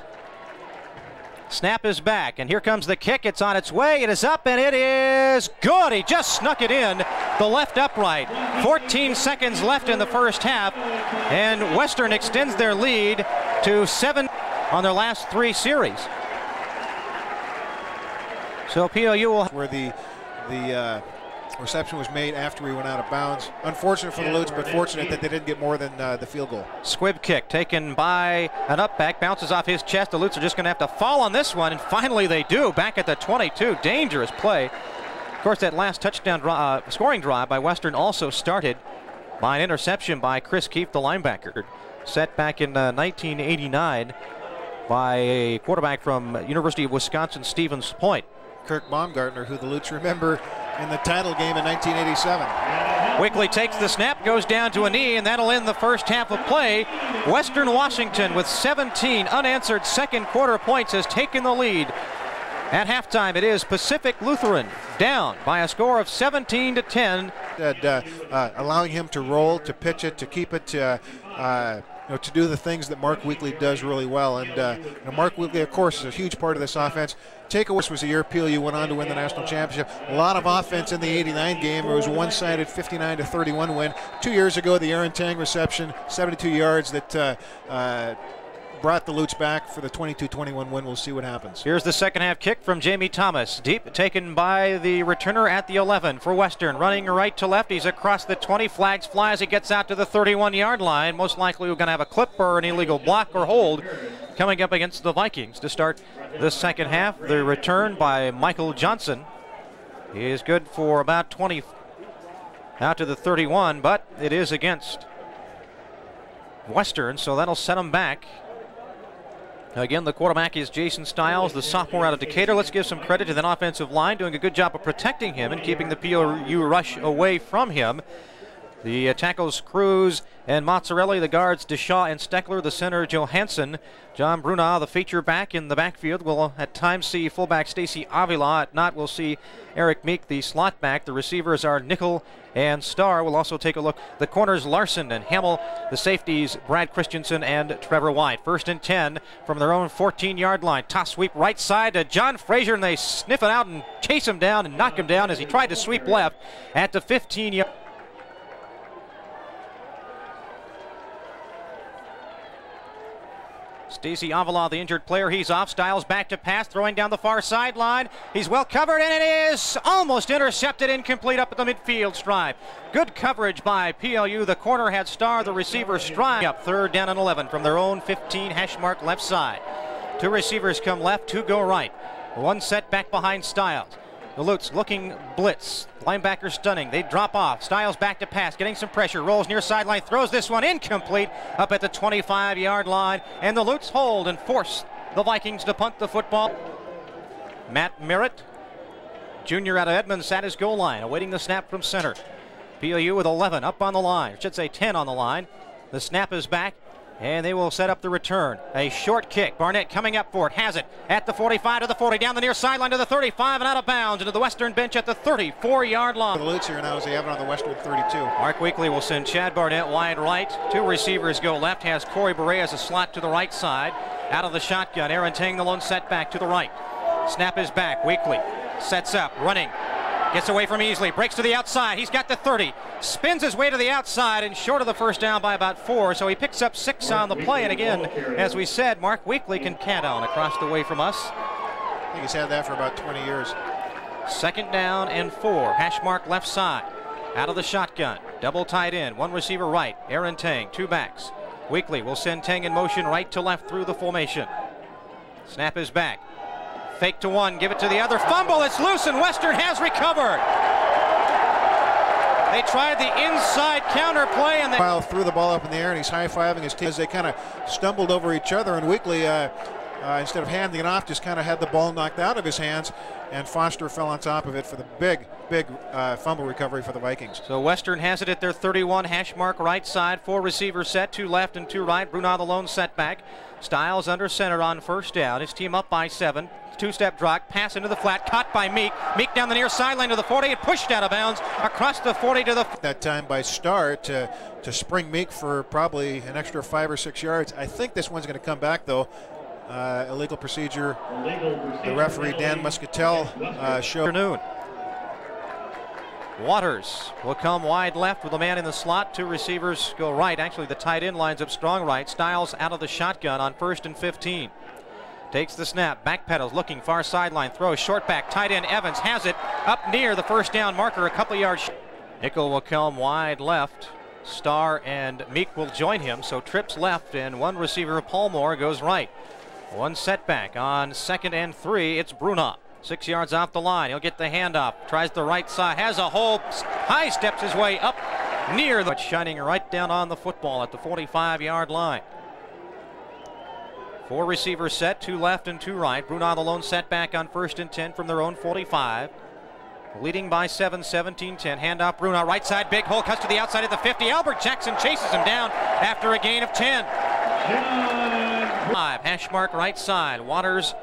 Snap is back, and here comes the kick. It's on its way. It is up, and it is good. He just snuck it in the left upright. 14 seconds left in the first half, and Western extends their lead to 7 on their last 3 series. So PLU will... Where the reception was made after he went out of bounds. Unfortunate for the Lutes, but fortunate that they didn't get more than the field goal. Squib kick taken by an up back, bounces off his chest. The Lutes are just going to have to fall on this one, and finally they do. Back at the 22, dangerous play. Of course, that last touchdown scoring drive by Western also started by an interception by Chris Keefe, the linebacker, set back in 1989 by a quarterback from University of Wisconsin, Stevens Point. Kirk Baumgartner, who the Lutes remember in the title game in 1987. Weekly takes the snap, goes down to a knee, and that'll end the first half of play. Western Washington, with 17 unanswered second quarter points, has taken the lead. At halftime, it is Pacific Lutheran down by a score of 17-10. Allowing him to roll, to pitch it, to keep it, to do the things that Mark Weekly does really well. And Mark Weekly, of course, is a huge part of this offense. Takeaway was the year PLU went on to win the national championship. A lot of offense in the 89 game. It was a one-sided 59-31 win. 2 years ago, the Aaron Tang reception, 72 yards that brought the Lutes back for the 22-21 win. We'll see what happens. Here's the second half kick from Jamie Thomas. Deep, taken by the returner at the 11 for Western. Running right to left. He's across the 20. Flags fly as he gets out to the 31-yard line. Most likely we're going to have a clip or an illegal block or hold coming up against the Vikings to start the second half. The return by Michael Johnson is good for about 20 out to the 31, but it is against Western, so that'll set them back. Again, the quarterback is Jason Stiles, the sophomore out of Decatur. Let's give some credit to that offensive line, doing a good job of protecting him and keeping the PLU rush away from him. The tackles Cruz and Mozzarelli, the guards Deshaw and Steckler, the center Johansson. John Bruna, the feature back in the backfield. We'll at times see fullback Stacy Avila. At not, we'll see Eric Meek, the slot back. The receivers are Nickel and Starr. We'll also take a look. The corners Larson and Hamill. The safeties Brad Christensen and Trevor White. 1st and 10 from their own 14-yard line. Toss sweep right side to John Frazier, and they sniff it out and chase him down and knock him down as he tried to sweep left at the 15-yard. Stacy Avila, the injured player, he's off. Stiles back to pass, throwing down the far sideline. He's well covered, and it is almost intercepted, incomplete up at the midfield stripe. Good coverage by PLU. The corner had Starr, the receiver Stride. Up 3rd down and 11 from their own 15, hash mark left side. 2 receivers come left, 2 go right. 1 set back behind Stiles. The Lutes looking blitz. Linebacker stunning. They drop off. Stiles back to pass, getting some pressure. Rolls near sideline, throws this one incomplete up at the 25-yard line. And the Lutes hold and force the Vikings to punt the football. Matt Merritt, junior out of Edmonds, at his goal line, awaiting the snap from center. PLU with 11 up on the line. I should say 10 on the line. The snap is back, and they will set up the return. A short kick. Barnett coming up for it. Has it at the 45 to the 40. Down the near sideline to the 35 and out of bounds into the Western bench at the 34-yard line. The Lutes here now as they have it on the Western 32. Mark Weekly will send Chad Barnett wide right. 2 receivers go left. Has Corey Beret as a slot to the right side. Out of the shotgun. Aaron Tang, the lone setback to the right. Snap is back. Weekly sets up. Running. Gets away from Easley, breaks to the outside. He's got the 30, spins his way to the outside and short of the first down by about 4. So he picks up 6 on the play. And again, as we said, Mark Weekly can cat on across the way from us. I think he's had that for about 20 years. 2nd down and 4. Hash mark left side. Out of the shotgun. Double tight end. 1 receiver right. Aaron Tang, 2 backs. Weekly will send Tang in motion right to left through the formation. Snap is back. Fake to 1, give it to the other. Fumble, it's loose, and Western has recovered. They tried the inside counter play, and they threw the ball up in the air, and he's high-fiving his team as they kind of stumbled over each other. And Weekly, instead of handing it off, just kind of had the ball knocked out of his hands, and Foster fell on top of it for the big big fumble recovery for the Vikings. So Western has it at their 31, hash mark right side, 4 receivers set, 2 left and 2 right. Brunot the lone setback. Styles under center on first down. His team up by 7. 2-step drop, pass into the flat, caught by Meek. Meek down the near sideline to the 40 and pushed out of bounds across the 40 to the... That time by Starr to spring Meek for probably an extra 5 or 6 yards. I think this one's going to come back though. Illegal procedure. The referee, Dan Muscatel, showed. Waters will come wide left with a man in the slot. 2 receivers go right. Actually, the tight end lines up strong right. Styles out of the shotgun on 1st and 15. Takes the snap, backpedals, looking far sideline, throws short back, tight end Evans has it up near the first down marker, a couple yards. Nickel will come wide left. Starr and Meek will join him, so trips left and 1 receiver, Palmore, goes right. 1 setback on 2nd and 3. It's Brunot. 6 yards off the line. He'll get the handoff. Tries the right side. Has a hole. High steps his way up near the... Shining right down on the football at the 45-yard line. 4 receivers set. 2 left and 2 right. Brunot the lone setback on 1st and 10 from their own 45. Leading by 7, 17-10. Handoff Brunot. Right side. Big hole. Cuts to the outside at the 50. Albert Jackson chases him down after a gain of 10. 5. Hash mark right side. Waters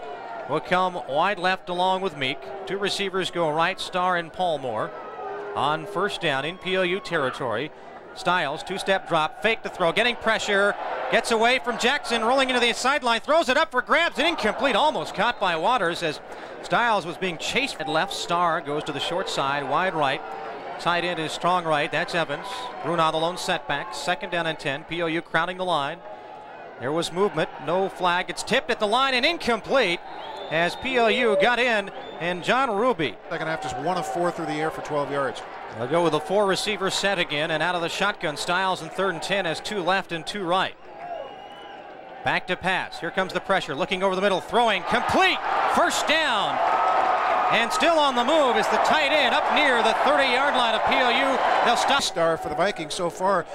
will come wide left along with Meek. 2 receivers go right, Starr and Palmore. On first down in PLU territory. Styles, 2-step drop, fake the throw, getting pressure, gets away from Jackson, rolling into the sideline, throws it up for grabs, and incomplete, almost caught by Waters as Styles was being chased at left. Starr goes to the short side, wide right. Tight end is strong right, that's Evans. Brunot the lone setback, 2nd down and 10, PLU crowding the line. There was movement, no flag, it's tipped at the line and incomplete as PLU got in, and John Ruby. Second half just 1 of 4 through the air for 12 yards. They'll go with a 4 receiver set again, and out of the shotgun, Styles in 3rd and 10 has 2 left and 2 right. Back to pass. Here comes the pressure. Looking over the middle, throwing, complete, 1st down. And still on the move is the tight end up near the 30-yard line of PLU. They'll stop. Starr for the Vikings so far,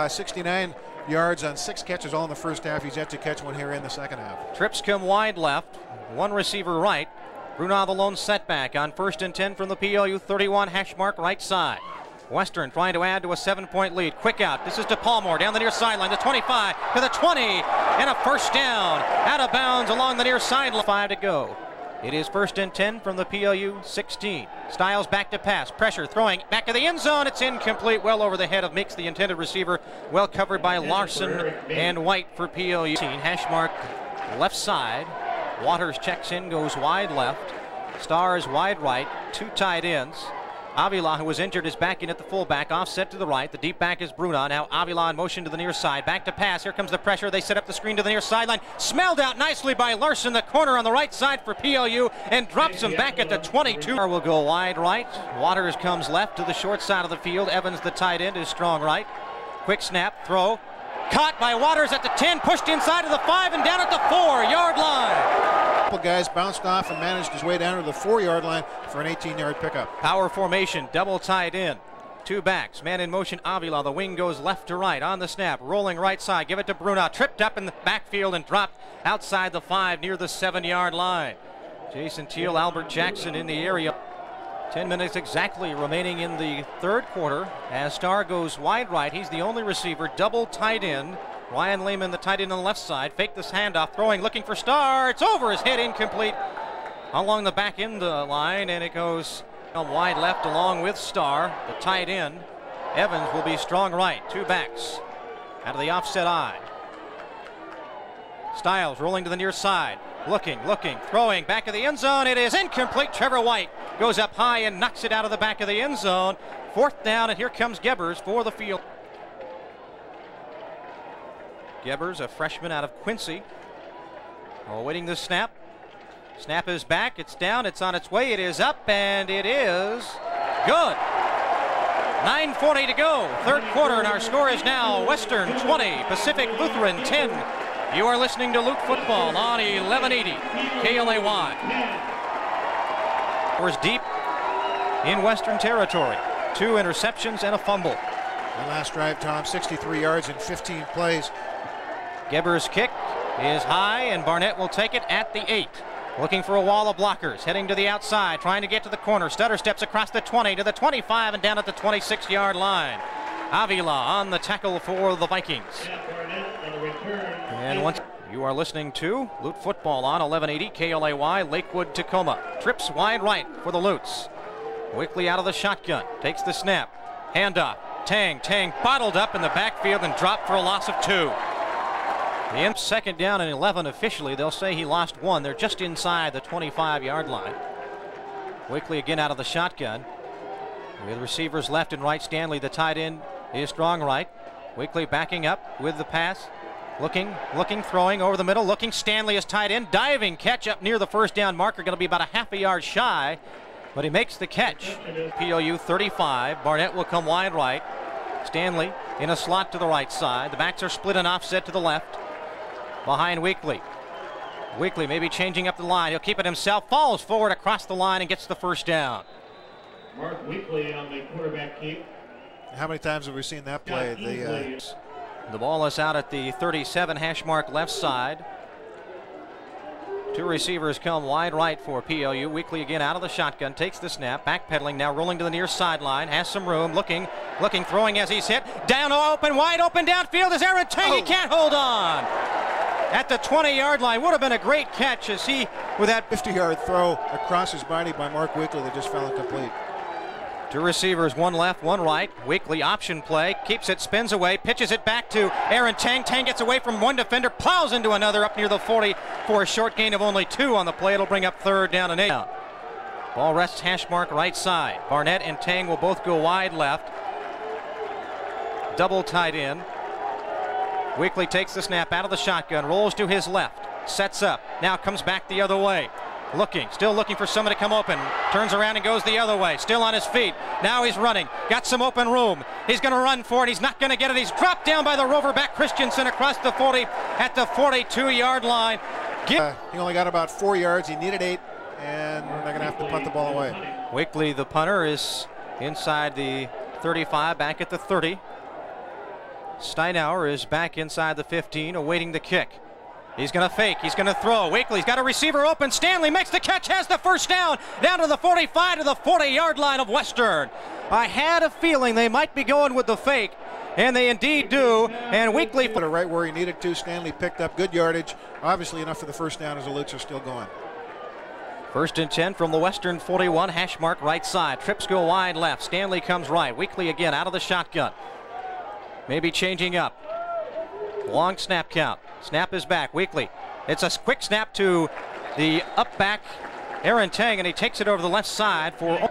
69 yards on 6 catches all in the first half. He's yet to catch one here in the second half. Trips come wide left, 1 receiver right. Brunot the lone setback on 1st and 10 from the PLU 31, hash mark right side. Western trying to add to a 7-point lead. Quick out. This is to Palmore down the near sideline. The 25 to the 20 and a 1st down. Out of bounds along the near sideline. 5 to go. It is 1st and 10 from the PLU 16. Styles back to pass. Pressure throwing back to the end zone. It's incomplete. Well over the head of Meeks, the intended receiver. Well covered by Larson and White for PLU. Hash mark left side. Waters checks in, goes wide left. Starr is wide right. 2 tight ends. Avila, who was injured, is back in at the fullback. Offset to the right. The deep back is Brunot. Now Avila in motion to the near side. Back to pass. Here comes the pressure. They set up the screen to the near sideline. Smelled out nicely by Larson, the corner on the right side for PLU, and drops him back at the 22. Will go wide right. Waters comes left to the short side of the field. Evans, the tight end, is strong right. Quick snap, throw. Caught by Waters at the 10, pushed inside of the 5 and down at the 4-yard line. A couple guys bounced off and managed his way down to the 4-yard line for an 18-yard pickup. Power formation, double tight end. 2 backs, man in motion, Avila. The wing goes left to right on the snap, rolling right side. Give it to Brunot, tripped up in the backfield and dropped outside the 5 near the 7-yard line. Jason Teal, Albert Jackson in the area. 10 minutes exactly remaining in the 3rd quarter as Starr goes wide right. He's the only receiver, double tight end. Ryan Lehman, the tight end on the left side, faked this handoff, throwing, looking for Starr. It's over his head, incomplete along the back end line, and it goes wide left along with Starr, the tight end. Evans will be strong right, 2 backs out of the offset eye. Styles rolling to the near side. Looking, throwing back of the end zone. It is incomplete. Trevor White goes up high and knocks it out of the back of the end zone. 4th down, and here comes Gebbers for the field. Gebbers, a freshman out of Quincy, awaiting the snap. Snap is back. It's down. It's on its way. It is up, and it is good. 9:40 to go. 3rd quarter, and our score is now Western 20, Pacific Lutheran 10. You are listening to Luke Football on 1180 KLAY. We're deep in Western territory. 2 interceptions and a fumble. The last drive, Tom, 63 yards in 15 plays. Gebbers' kick is high, and Barnett will take it at the 8. looking for a wall of blockers, heading to the outside, trying to get to the corner. Stutter steps across the 20 to the 25 and down at the 26-yard line. Avila on the tackle for the Vikings. And once you are listening to Loot Football on 1180 KLAY, Lakewood, Tacoma. Trips wide right for the Lutes. Wickley out of the shotgun, takes the snap, handoff. Tang bottled up in the backfield and dropped for a loss of 2. The second down and 11 officially. They'll say he lost 1. They're just inside the 25-yard line. Wickley again out of the shotgun. With receivers left and right, Stanley, the tight end, is strong right. Wickley backing up with the pass. Looking, throwing over the middle. Looking, Stanley is tight end. Diving catch up near the first down marker. Going to be about a half a yard shy, but he makes the catch. PLU 35. Barnett will come wide right. Stanley in a slot to the right side. The backs are split and offset to the left. Behind Wickley. Wickley maybe changing up the line. He'll keep it himself. Falls forward across the line and gets the first down. Mark Wickley on the quarterback keep. How many times have we seen that play? The ball is out at the 37 hash mark left side. 2 receivers come wide right for PLU. Wickley again out of the shotgun, takes the snap, backpedaling now, rolling to the near sideline, has some room, looking, throwing as he's hit. Down open, wide open downfield is Aaron Tang. He can't hold on. At the 20-yard line, would have been a great catch as he, with that 50-yard throw across his body by Mark Wickley that just fell incomplete. 2 receivers, 1 left, 1 right. Wickley option play, keeps it, spins away, pitches it back to Aaron Tang. Tang gets away from 1 defender, plows into another up near the 40 for a short gain of only 2 on the play. It'll bring up 3rd down and 8. Ball rests hash mark right side. Barnett and Tang will both go wide left. Double tight end. Wickley takes the snap out of the shotgun, rolls to his left, sets up, now comes back the other way. Still looking for someone to come open. Turns around and goes the other way. Still on his feet. Now he's running. Got some open room. He's going to run for it. He's not going to get it. He's dropped down by the rover back Christensen across the 40 at the 42-yard line. He only got about 4 yards. He needed 8, and they're going to have to punt the ball away. Wickley, the punter, is inside the 35, back at the 30. Steinauer is back inside the 15, awaiting the kick. He's going to fake. He's going to throw. Wickley's got a receiver open. Stanley makes the catch, has the first down to the 45 to the 40-yard line of Western. I had a feeling they might be going with the fake, and they indeed do. And Wickley put it right where he needed to. Stanley picked up good yardage, obviously enough for the first down as the Lutes are still going. 1st and 10 from the Western 41, hash mark right side. Trips go wide left. Stanley comes right. Wickley again out of the shotgun. Maybe changing up. Long snap count. Snap is back. Wickley. It's a quick snap to the up back Aaron Tang, and he takes it over the left side for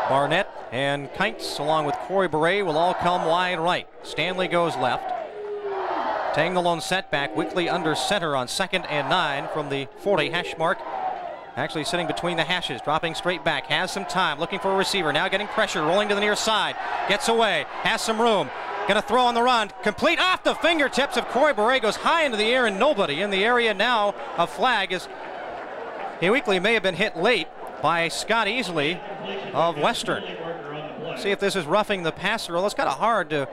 Barnett and Kites, along with Corey Beret, will all come wide right. Stanley goes left. Tang the lone setback. Wickley under center on 2nd and 9 from the 40 hash mark. Actually sitting between the hashes, dropping straight back, has some time, looking for a receiver, now getting pressure, rolling to the near side, gets away, has some room. Going to throw on the run, complete off the fingertips of Corey Beret, goes high into the air and nobody in the area now. A flag is, Wickley may have been hit late by Scott Easley of Western. See if this is roughing the passer. Well, it's kind of hard to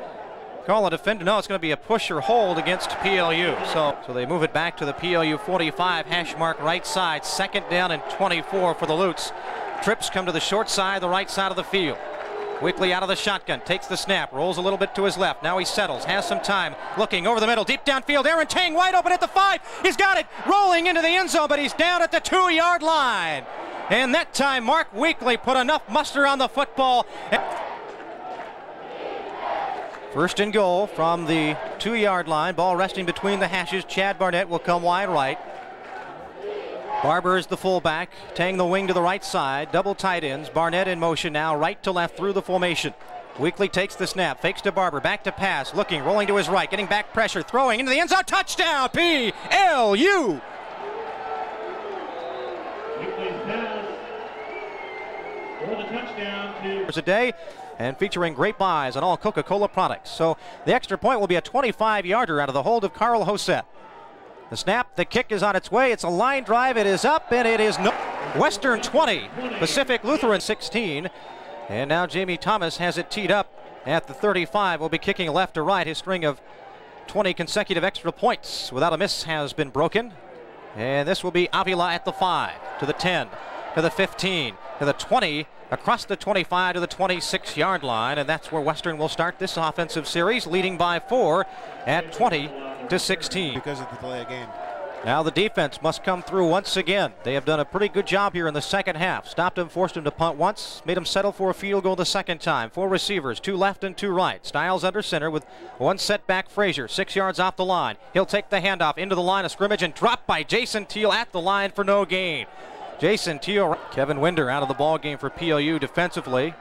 call a defender. No, it's going to be a push or hold against PLU. So they move it back to the PLU 45, hash mark right side. 2nd down and 24 for the Lutes. Trips come to the short side, the right side of the field. Wickley out of the shotgun, takes the snap, rolls a little bit to his left. Now he settles, has some time, looking over the middle, deep downfield. Aaron Tang wide open at the 5. He's got it, rolling into the end zone, but he's down at the 2-yard line. And that time, Mark Wickley put enough muster on the football. 1st and goal from the 2-yard line. Ball resting between the hashes. Chad Barnett will come wide right. Barber is the fullback. Tang the wing to the right side. Double tight ends. Barnett in motion now, right to left through the formation. Wickley takes the snap, fakes to Barber, back to pass, looking, rolling to his right, getting back pressure, throwing into the end zone. Touchdown, PLU! Wickley's pass for the touchdown to a day, and featuring great buys on all Coca-Cola products. So the extra point will be a 25-yarder out of the hold of Carl Hosett. The snap, the kick is on its way. It's a line drive. It is up, and it is no. Western 20, Pacific Lutheran 16. And now Jamie Thomas has it teed up at the 35. Will be kicking left to right. His string of 20 consecutive extra points without a miss has been broken. And this will be Avila at the 5, to the 10, to the 15, to the 20, across the 25 to the 26-yard line, and that's where Western will start this offensive series, leading by 4 at 20-16. Because of the delay of game. Now the defense must come through once again. They have done a pretty good job here in the second half. Stopped him, forced him to punt once, made him settle for a field goal the second time. 4 receivers, 2 left and 2 right. Styles under center with 1 setback. Frazier, 6 yards off the line. He'll take the handoff into the line of scrimmage and dropped by Jason Teal at the line for no gain. Jason Teal. Kevin Winder out of the ball game for PLU defensively.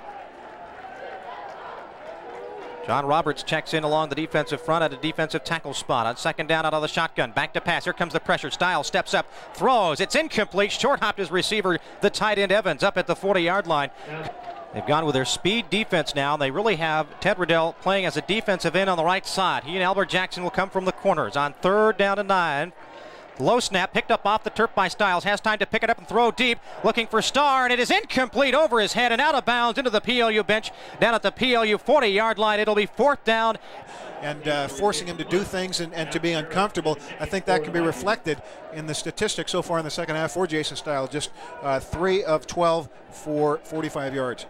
John Roberts checks in along the defensive front at a defensive tackle spot on second down out of the shotgun. Back to pass. Here comes the pressure. Styles steps up, throws. It's incomplete. Short hopped his receiver, the tight end Evans, up at the 40-yard line. They've gone with their speed defense now. They really have Ted Riddell playing as a defensive end on the right side. He and Albert Jackson will come from the corners on 3rd down and 9. Low snap, picked up off the turf by Styles. Has time to pick it up and throw deep. Looking for Starr, and it is incomplete over his head and out of bounds into the PLU bench. Down at the PLU 40-yard line, it'll be 4th down. And forcing him to do things and to be uncomfortable. I think that can be reflected in the statistics so far in the second half for Jason Styles. Just 3 of 12 for 45 yards.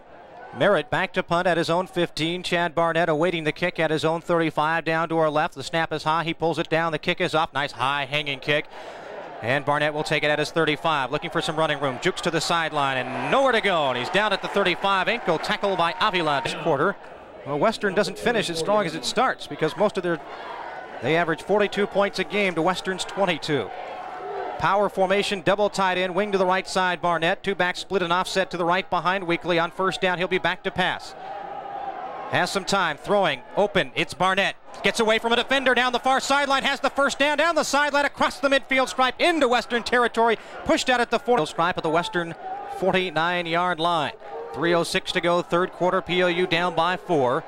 Merritt back to punt at his own 15. Chad Barnett awaiting the kick at his own 35 down to our left. The snap is high. He pulls it down. The kick is up. Nice high hanging kick. And Barnett will take it at his 35. Looking for some running room. Jukes to the sideline and nowhere to go. And he's down at the 35. Ankle tackle by Avila this quarter. Well, Western doesn't finish as strong as it starts because they average 42 points a game to Western's 22. Power formation, double tight end, wing to the right side, Barnett. 2 back split and offset to the right behind Weekly. On first down, he'll be back to pass. Has some time, throwing, open, it's Barnett. Gets away from a defender down the far sideline, has the first down the sideline, across the midfield stripe into Western territory. Pushed out at the 40 stripe at the Western 49-yard line. 3:06 to go, 3rd quarter, PLU down by 4.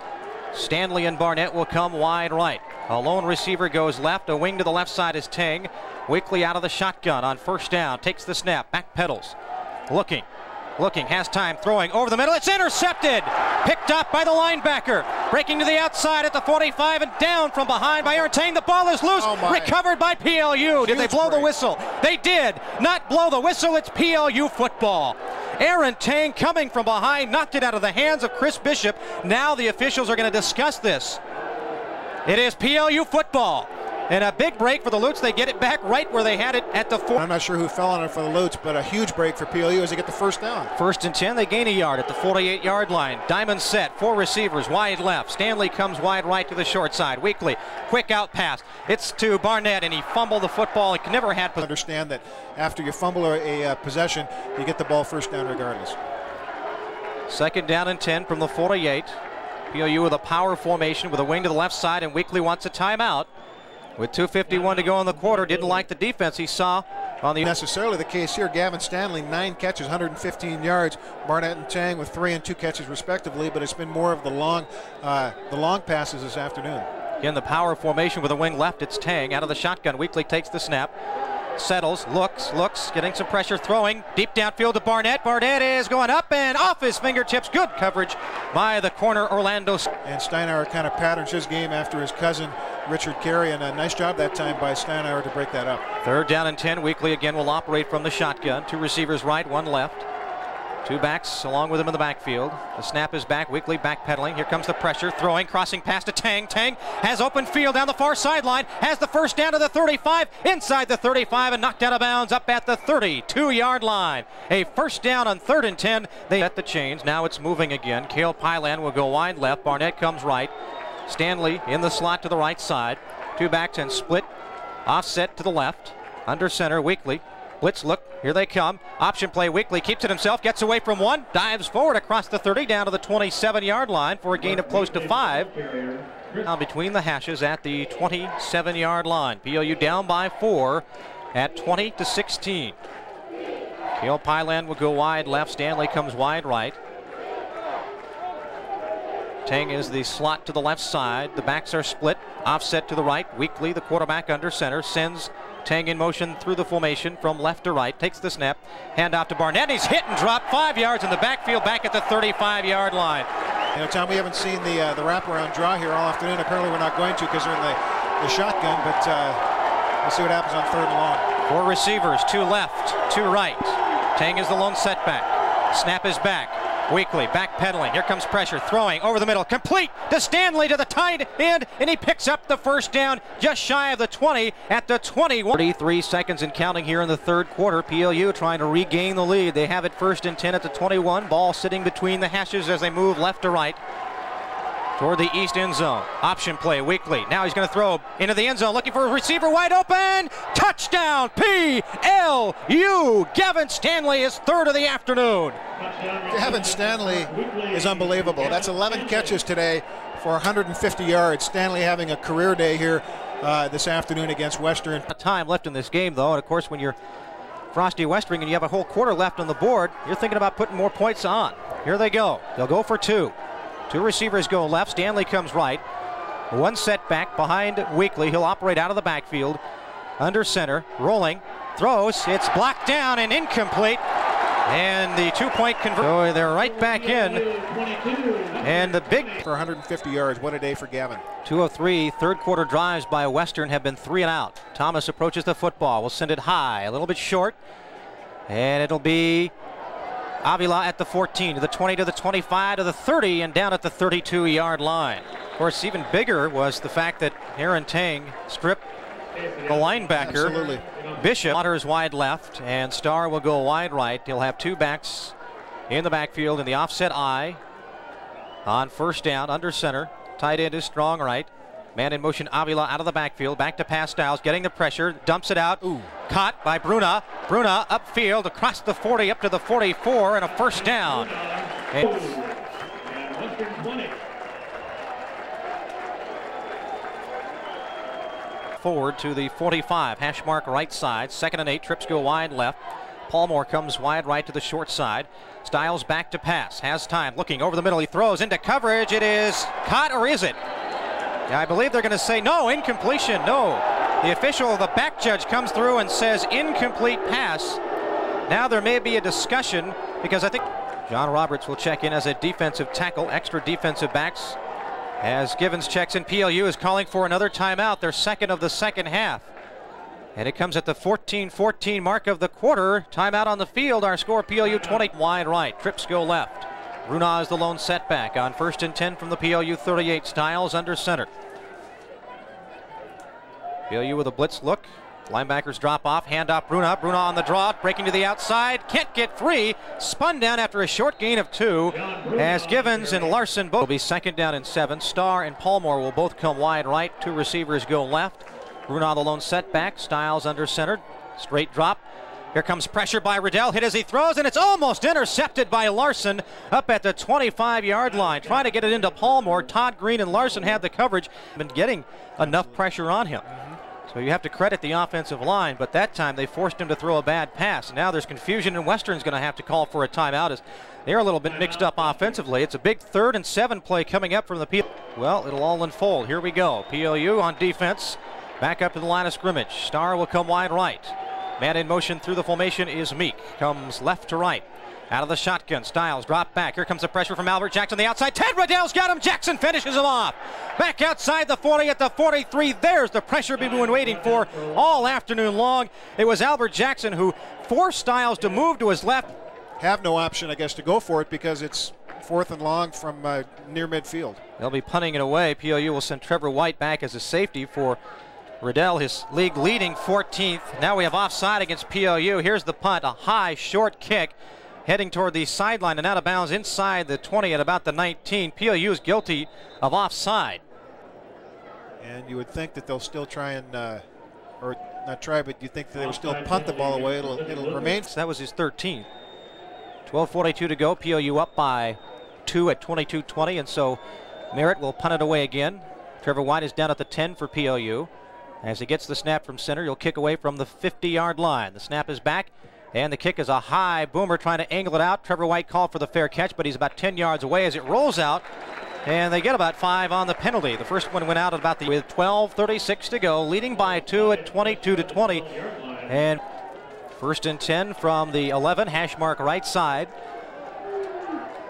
Stanley and Barnett will come wide right. A lone receiver goes left. A wing to the left side is Tang. Weekly out of the shotgun on first down. Takes the snap. Back pedals. Looking, has time, throwing over the middle. It's intercepted. Picked up by the linebacker. Breaking to the outside at the 45 and down from behind by Aaron Tang. The ball is loose. Recovered by PLU. Did they blow the whistle? They did not blow the whistle. It's PLU football. Aaron Tang coming from behind, knocked it out of the hands of Chris Bishop. Now the officials are going to discuss this. It is PLU football. And a big break for the Lutes. They get it back right where they had it at the 4. I'm not sure who fell on it for the Lutes, but a huge break for PLU as they get the first down. 1st and 10. They gain a yard at the 48-yard line. Diamond set. 4 receivers wide left. Stanley comes wide right to the short side. Weekly, quick out pass. It's to Barnett, and he fumbled the football. He never had. Understand that after you fumble a possession, you get the ball first down regardless. 2nd down and 10 from the 48. PLU with a power formation with a wing to the left side, and Weekly wants a timeout. With 2:51 to go in the quarter, didn't like the defense he saw on the. Necessarily the case here. Gavin Stanley, 9 catches, 115 yards. Barnett and Tang with 3 and 2 catches respectively, but it's been more of the long passes this afternoon. In the power formation with a wing left, it's Tang out of the shotgun. Weekly takes the snap. Settles, looks, getting some pressure, throwing deep downfield to Barnett. Barnett is going up and off his fingertips. Good coverage by the corner, Orlando. And Steinauer kind of patterns his game after his cousin, Richard Carey, and a nice job that time by Steinauer to break that up. 3rd down and 10. Weekly again will operate from the shotgun. 2 receivers right, 1 left. 2 backs along with him in the backfield. The snap is back. Weekly backpedaling. Here comes the pressure. Throwing, crossing pass to Tang. Tang has open field down the far sideline. Has the first down to the 35. Inside the 35 and knocked out of bounds up at the 32-yard line. A first down on 3rd and 10. They set the chains. Now it's moving again. Cale Pylan will go wide left. Barnett comes right. Stanley in the slot to the right side. 2 backs and split. Offset to the left. Under center, Weekly. Blitz look, here they come. Option play, Weekly keeps it himself, gets away from 1, dives forward across the 30 down to the 27-yard line for a gain of close to 5. Now between the hashes at the 27-yard line. PLU down by 4 at 20-16. Cale Pylan will go wide left. Stanley comes wide right. Tang is the slot to the left side. The backs are split. Offset to the right. Weekly, the quarterback under center, sends Tang in motion through the formation from left to right. Takes the snap. Hand off to Barnett. He's hit and dropped 5 yards in the backfield back at the 35-yard line. You know, Tom, we haven't seen the wraparound draw here all afternoon. Apparently we're not going to because they're in the shotgun, but we'll see what happens on 3rd and long. Four receivers, two left, two right. Tang is the lone setback. Snap is back. Weekly backpedaling. Here comes pressure. Throwing over the middle. Complete to Stanley to the tight end, and he picks up the first down just shy of the 20 at the 21. 33 seconds and counting here in the third quarter. PLU trying to regain the lead. They have it 1st and 10 at the 21. Ball sitting between the hashes as they move left to right toward the east end zone. Option play, Weekly. Now he's going to throw into the end zone, looking for a receiver wide open. Touchdown, PLU. Gavin Stanley is third of the afternoon. Gavin Stanley is unbelievable. That's 11 catches today for 150 yards. Stanley having a career day here this afternoon against Western. Time left in this game, though, and of course when you're Frosty Westring and you have a whole quarter left on the board, you're thinking about putting more points on. Here they go. They'll go for two. Two receivers go left. Stanley comes right. One setback behind Weekly. He'll operate out of the backfield. Under center. Rolling. Throws. It's blocked down and incomplete. And the 2-point conversion. So they're right back in. And the big. For 150 yards. What a day for Gavin. 2:03 third quarter drives by Western have been 3 and out. Thomas approaches the football. Will send it high. A little bit short. And it'll be Avila at the 14, to the 20, to the 25, to the 30, and down at the 32-yard line. Of course, even bigger was the fact that Aaron Tang stripped the linebacker. Absolutely. Bishop waters wide left, and Starr will go wide right. He'll have two backs in the backfield in the offset I. On first down, under center. Tight end is strong right. Man in motion, Avila out of the backfield. Back to pass Styles, getting the pressure. Dumps it out. Ooh. Caught by Bruna. Bruna upfield across the 40 up to the 44 and a first down. Forward to the 45. Hash mark right side. 2nd and 8. Trips go wide left. Palmore comes wide right to the short side. Styles back to pass. Has time. Looking over the middle. He throws into coverage. It is caught, or is it? Yeah, I believe they're going to say no, incompletion, no. The official, the back judge, comes through and says incomplete pass. Now there may be a discussion because I think John Roberts will check in as a defensive tackle, extra defensive backs. As Givens checks in, PLU is calling for another timeout, their second of the second half. And it comes at the 14-14 mark of the quarter. Timeout on the field, our score PLU 20. Wide right, trips go left. Bruna is the lone setback on 1st and 10 from the PLU 38. Styles under center. PLU with a blitz look. Linebackers drop off. Handoff Bruna. Bruna on the draw. Breaking to the outside. Can't get free. Spun down after a short gain of 2. As Givens and Larson both will be 2nd down and 7. Starr and Palmore will both come wide right. Two receivers go left. Bruna the lone setback. Styles under center. Straight drop. Here comes pressure by Riddell, hit as he throws, and it's almost intercepted by Larson up at the 25-yard line. Trying to get it into Palmore. Todd Green and Larson had the coverage. Been getting enough pressure on him. So you have to credit the offensive line, but that time they forced him to throw a bad pass. Now there's confusion, and Western's going to have to call for a timeout as they're a little bit mixed up offensively. It's a big 3rd and 7 play coming up from the PLU. Well, it'll all unfold. Here we go. PLU on defense. Back up to the line of scrimmage. Starr will come wide right. Man in motion through the formation is Meek. Comes left to right. Out of the shotgun. Styles drop back. Here comes the pressure from Albert Jackson on the outside. Ted Riddell's got him. Jackson finishes him off. Back outside the 40 at the 43. There's the pressure we've been waiting for all afternoon long. It was Albert Jackson who forced Styles to move to his left. Have no option, I guess, to go for it because it's 4th and long from near midfield. They'll be punting it away. PLU will send Trevor White back as a safety for Riddell, his league leading 14th. Now we have offside against PLU. Here's the punt, a high, short kick heading toward the sideline and out of bounds inside the 20 at about the 19. PLU is guilty of offside. And you would think that they'll still try and, or not try, but you think that they will still punt the ball away. It'll remain. That was his 13th. 12:42 to go. PLU up by 2 at 22-20, and so Merritt will punt it away again. Trevor White is down at the 10 for PLU. As he gets the snap from center, he'll kick away from the 50-yard line. The snap is back, and the kick is a high boomer trying to angle it out. Trevor White called for the fair catch, but he's about 10 yards away as it rolls out, and they get about 5 on the penalty. The first one went out at about with 12:36 to go, leading by 2 at 22-20. And 1st and 10 from the 11, hash mark right side.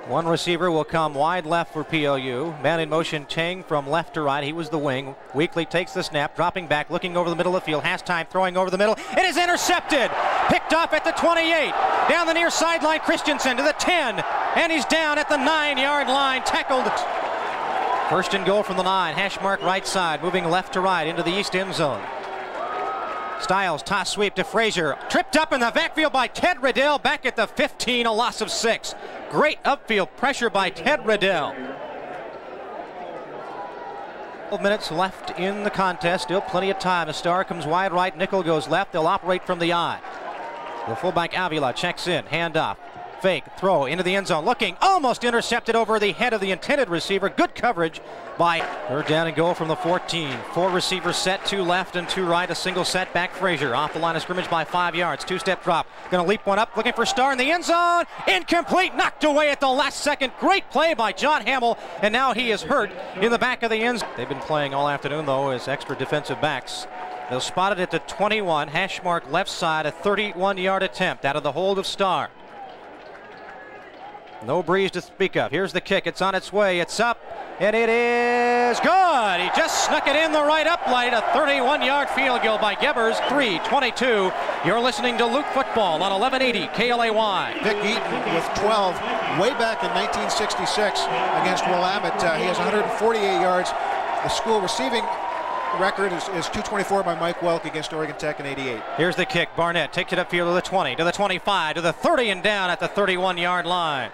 One receiver will come wide left for PLU. Man in motion, Chang from left to right. He was the wing. Weekly takes the snap, dropping back, looking over the middle of the field. Has time, throwing over the middle. It is intercepted. Picked off at the 28. Down the near sideline, Christensen to the 10. And he's down at the 9-yard line. Tackled. First and goal from the 9. Hash mark right side, moving left to right into the east end zone. Stiles, toss sweep to Frazier. Tripped up in the backfield by Ted Riddell. Back at the 15, a loss of 6. Great upfield pressure by Ted Riddell. 12 minutes left in the contest. Still plenty of time. A star comes wide right. Nickel goes left. They'll operate from the eye. The fullback Avila checks in. Handoff. Fake. Throw into the end zone. Looking. Almost intercepted over the head of the intended receiver. Good coverage by third down and goal from the 14. 4 receivers set. 2 left and 2 right. A single set back. Frazier off the line of scrimmage by 5 yards. 2-step drop. Going to leap one up. Looking for Starr in the end zone. Incomplete. Knocked away at the last second. Great play by John Hamill. And now he is hurt in the back of the end zone. They've been playing all afternoon, though, as extra defensive backs. They'll spot it at the 21. Hash mark left side. A 31-yard attempt out of the hold of Starr. No breeze to speak of. Here's the kick. It's on its way. It's up, and it is good. He just snuck it in the right upright. A 31-yard field goal by Gebbers. 3:22. You're listening to Luke Football on 1180 KLAY. Vic Eaton with 12 way back in 1966 against Willamette. He has 148 yards. The school receiving record is 224 by Mike Welk against Oregon Tech in 88. Here's the kick. Barnett takes it upfield to the 20, to the 25, to the 30, and down at the 31-yard line.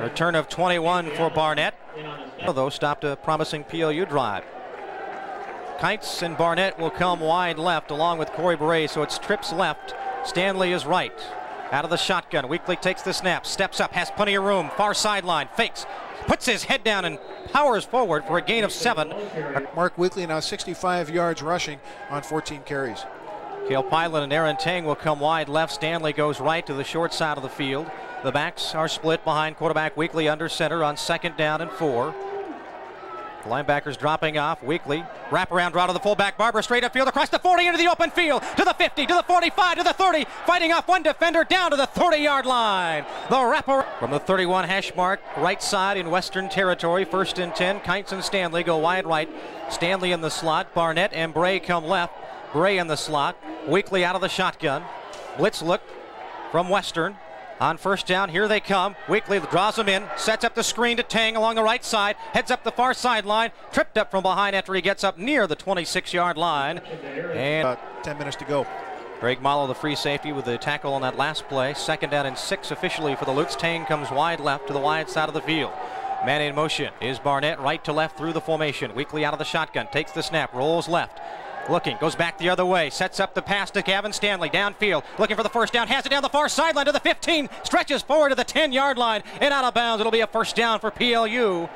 Return of 21 for Barnett. Though stopped a promising PLU drive. Kites and Barnett will come wide left along with Corey Beret, so it's trips left. Stanley is right. Out of the shotgun. Weekly takes the snap, steps up, has plenty of room. Far sideline, fakes, puts his head down and powers forward for a gain of 7. Mark Weekly now 65 yards rushing on 14 carries. Cale Pilot and Aaron Tang will come wide left. Stanley goes right to the short side of the field. The backs are split behind quarterback Weekly under center on 2nd down and 4. Linebackers dropping off. Weekly wraparound draw to the fullback. Barber straight upfield across the 40 into the open field. To the 50, to the 45, to the 30. Fighting off one defender down to the 30-yard line. The wrapper from the 31 hash mark right side in Western Territory. 1st and 10. Kites and Stanley go wide right. Stanley in the slot. Barnett and Bray come left. Bray in the slot. Weekly out of the shotgun. Blitz look from Western. On 1st down, here they come. Weekly draws them in, sets up the screen to Tang along the right side, heads up the far sideline, tripped up from behind after he gets up near the 26-yard line. And about 10 minutes to go. Greg Mallow, the free safety, with the tackle on that last play. 2nd down and 6 officially for the Lutes. Tang comes wide left to the wide side of the field. Man in motion is Barnett, right to left through the formation. Weekly out of the shotgun, takes the snap, rolls left. Looking, goes back the other way, sets up the pass to Gavin Stanley, downfield, looking for the 1st down, has it down the far sideline to the 15, stretches forward to the 10-yard line, and out of bounds. It'll be a 1st down for PLU.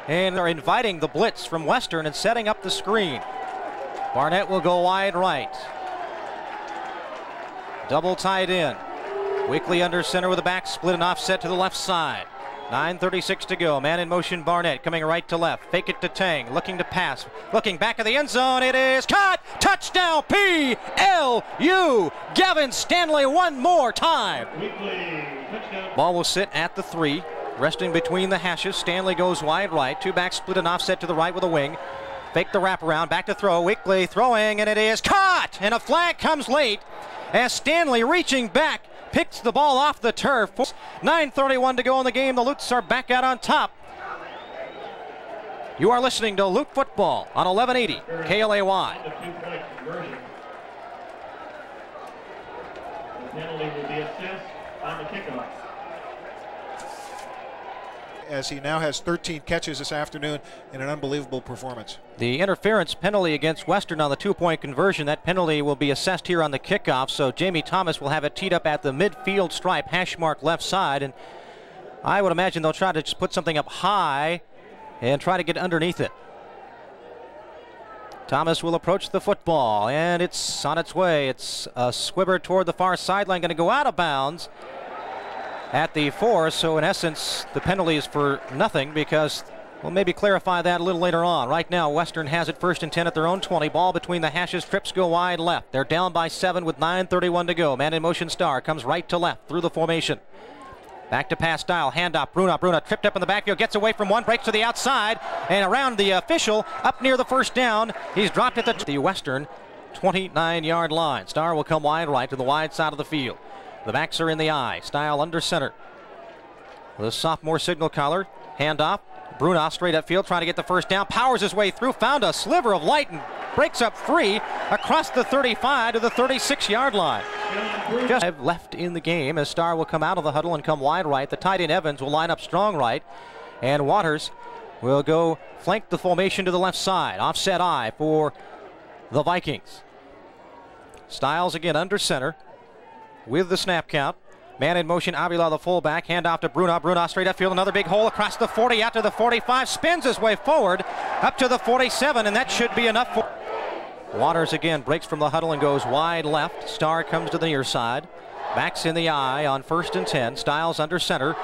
And they're inviting the blitz from Western and setting up the screen. Barnett will go wide right. Double tied in. Weekly under center with a back split and offset to the left side. 9:36 to go. Man in motion, Barnett coming right to left. Fake it to Tang, looking to pass. Looking back of the end zone. It is caught. Touchdown, PLU. Gavin Stanley one more time. Ball will sit at the 3. Resting between the hashes. Stanley goes wide right. 2 back split and offset to the right with a wing. Fake the wraparound. Back to throw. Weekly throwing, and it is caught. And a flag comes late as Stanley reaching back picks the ball off the turf. 9:31 to go in the game. The Lutes are back out on top. You are listening to Luke Football on 1180 KLAY. The 2-point conversion. The penalty will be assessed on the kickoff. As he now has 13 catches this afternoon in an unbelievable performance. The interference penalty against Western on the 2-point conversion, that penalty will be assessed here on the kickoff, so Jamie Thomas will have it teed up at the midfield stripe, hash mark left side, and I would imagine they'll try to just put something up high and try to get underneath it. Thomas will approach the football, and it's on its way. It's a squibber toward the far sideline, going to go out of bounds at the 4, so in essence the penalty is for nothing, because we'll maybe clarify that a little later on. Right now Western has it 1st and 10 at their own 20. Ball between the hashes. Trips go wide left. They're down by 7 with 9:31 to go. Man in motion, Starr comes right to left through the formation. Back to pass style, handoff, Bruna tripped up in the backfield, gets away from one, breaks to the outside, and around the official, up near the first down. He's dropped at the Western 29-yard line. Starr will come wide right to the wide side of the field. The backs are in the eye, Style under center. The sophomore signal caller, handoff, Bruna straight upfield, trying to get the first down, powers his way through, found a sliver of light and breaks up free across the 35 to the 36-yard line. Just left in the game as Starr will come out of the huddle and come wide right. The tight end Evans will line up strong right, and Waters will go flank the formation to the left side. Offset eye for the Vikings. Styles again under center with the snap count. Man in motion, Avila the fullback, hand off to Bruna. Bruna straight upfield, another big hole across the 40, out to the 45, spins his way forward, up to the 47, and that should be enough for... Waters again breaks from the huddle and goes wide left. Starr comes to the near side. Backs in the eye on 1st and 10. Styles under center.